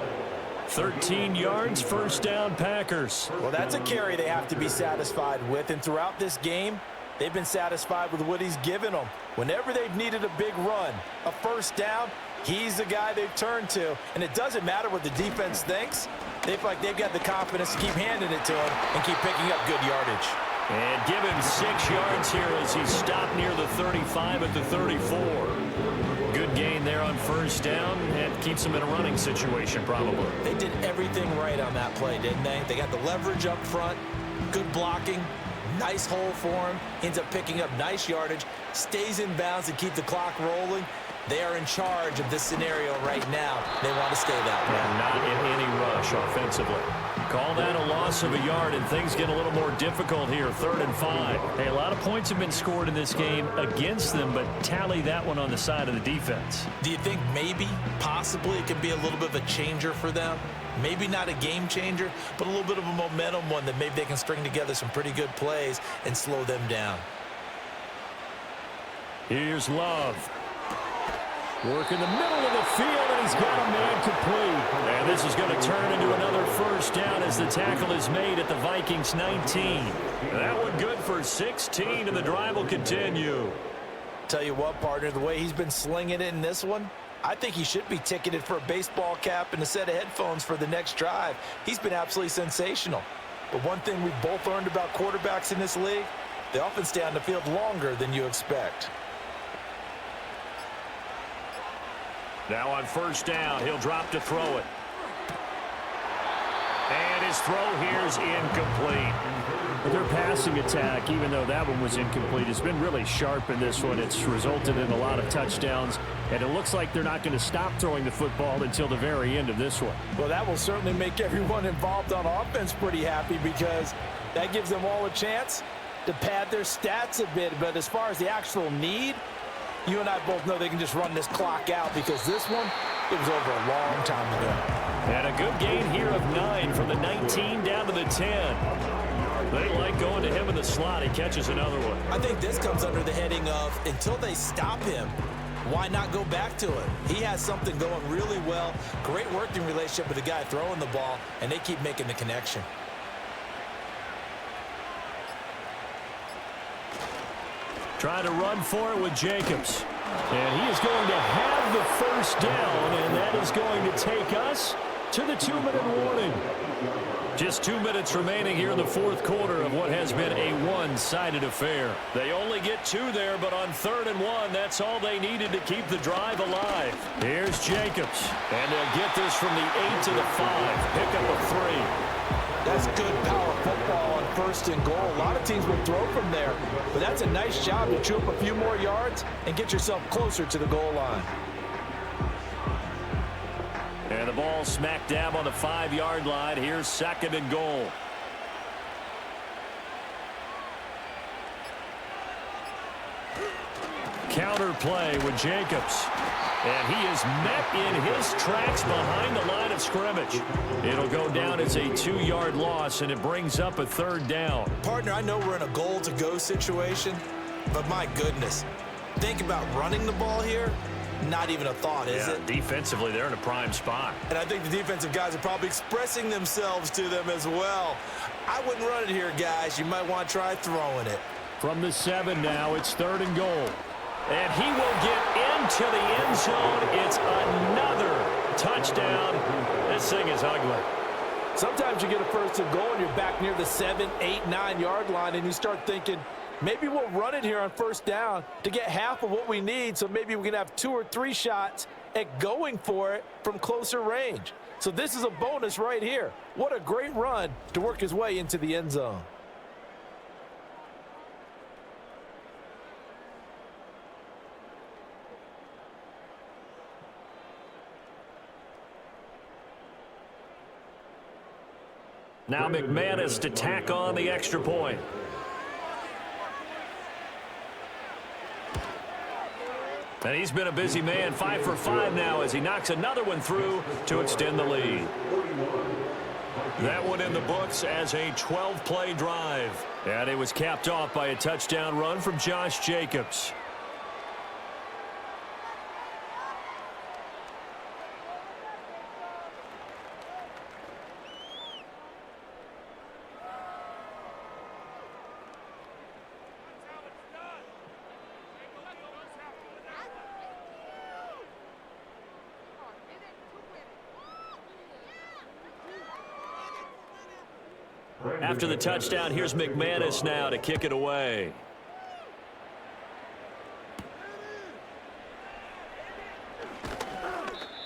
13 yards, first down, Packers. Well, that's a carry they have to be satisfied with, and throughout this game, they've been satisfied with what he's given them. Whenever they've needed a big run, a first down, he's the guy they've turned to, and it doesn't matter what the defense thinks. They feel like they've got the confidence to keep handing it to him and keep picking up good yardage. And give him 6 yards here as he stopped near the 35 at the 34. Good gain there on first down and keeps him in a running situation probably. They did everything right on that play, didn't they? They got the leverage up front, good blocking, nice hole for him, ends up picking up nice yardage, stays in bounds to keep the clock rolling. They are in charge of this scenario right now. They want to stay that way. And not in any rush offensively. Call that a loss of a yard, and things get a little more difficult here, 3rd and 5. Hey, a lot of points have been scored in this game against them, but tally that one on the side of the defense. Do you think maybe, possibly, it could be a little bit of a changer for them? Maybe not a game changer, but a little bit of a momentum one that maybe they can string together some pretty good plays and slow them down. Here's Love. Work in the middle of the field, and he's got a man complete. And this is going to turn into another first down as the tackle is made at the Vikings 19. That one good for 16, and the drive will continue. Tell you what, partner, the way he's been slinging it in this one, I think he should be ticketed for a baseball cap and a set of headphones for the next drive. He's been absolutely sensational. But one thing we've both learned about quarterbacks in this league, they often stay on the field longer than you expect. Now on first down, he'll drop to throw it. And his throw here is incomplete. Their passing attack, even though that one was incomplete, has been really sharp in this one. It's resulted in a lot of touchdowns, and it looks like they're not going to stop throwing the football until the very end of this one. Well, that will certainly make everyone involved on offense pretty happy because that gives them all a chance to pad their stats a bit. But as far as the actual need, you and I both know they can just run this clock out because this one, it was over a long time ago. And a good gain here of 9 from the 19 down to the 10. They like going to him in the slot. He catches another one. I think this comes under the heading of until they stop him, why not go back to it? He has something going really well. Great working relationship with the guy throwing the ball, and they keep making the connection. Trying to run for it with Jacobs. And he is going to have the first down, and that is going to take us to the 2-minute warning. Just 2 minutes remaining here in the fourth quarter of what has been a one-sided affair. They only get 2 there, but on 3rd and 1, that's all they needed to keep the drive alive. Here's Jacobs, and they'll get this from the 8 to the 5. Pick up a 3. That's good power football on 1st and goal. A lot of teams will throw from there, but that's a nice job to chew up a few more yards and get yourself closer to the goal line. And the ball smack dab on the 5-yard line. Here's 2nd and goal. Counter play with Jacobs. And he is met in his tracks behind the line of scrimmage. It'll go down as a 2-yard loss, and it brings up a 3rd down. Partner, I know we're in a goal-to-go situation, but my goodness, think about running the ball here. Not even a thought, is it? Defensively, they're in a prime spot. And I think the defensive guys are probably expressing themselves to them as well. I wouldn't run it here, guys. You might want to try throwing it. From the 7 now, it's 3rd and goal. And he will get into the end zone. It's another touchdown. This thing is ugly. Sometimes you get a 1st and goal and you're back near the 7, 8, 9-yard line, and you start thinking, maybe we'll run it here on 1st down to get half of what we need, so maybe we can have 2 or 3 shots at going for it from closer range. So this is a bonus right here. What a great run to work his way into the end zone. Now McManus to tack on the extra point. And he's been a busy man, 5 for 5 now as he knocks another one through to extend the lead. That one in the books as a 12-play drive. And it was capped off by a touchdown run from Josh Jacobs. After the touchdown, here's McManus now to kick it away.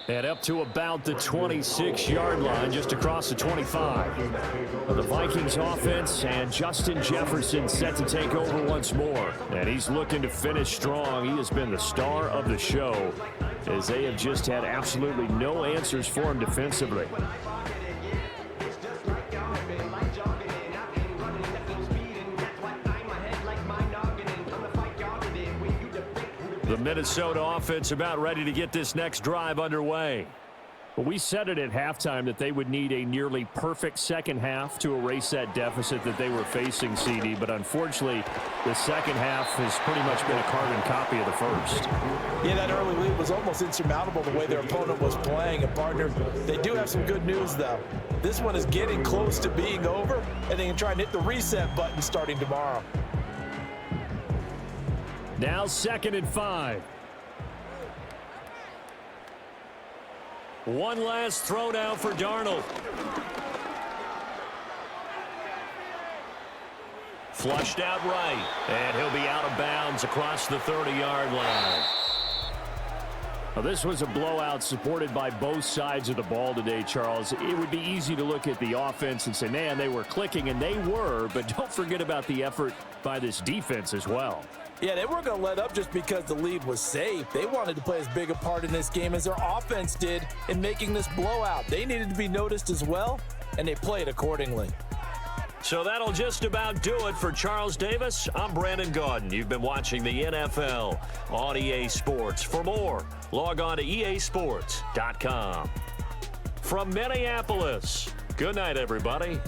And up to about the 26-yard line, just across the 25. The Vikings offense and Justin Jefferson set to take over once more. And he's looking to finish strong. He has been the star of the show as they have just had absolutely no answers for him defensively. The Minnesota offense about ready to get this next drive underway. Well, we said it at halftime that they would need a nearly perfect second half to erase that deficit that they were facing, CD. But unfortunately, the second half has pretty much been a carbon copy of the first. Yeah, that early lead was almost insurmountable the way their opponent was playing. And, partner, they do have some good news, though. This one is getting close to being over, and they can try and hit the reset button starting tomorrow. Now 2nd and 5. One last throw now for Darnold. Flushed out right, and he'll be out of bounds across the 30-yard line. Now, this was a blowout supported by both sides of the ball today, Charles. It would be easy to look at the offense and say, man, they were clicking, and they were, but don't forget about the effort by this defense as well. Yeah, they weren't going to let up just because the lead was safe. They wanted to play as big a part in this game as their offense did in making this blowout. They needed to be noticed as well, and they played accordingly. So that'll just about do it for Charles Davis. I'm Brandon Gaudin. You've been watching the NFL on EA Sports. For more, log on to easports.com. From Minneapolis, good night, everybody.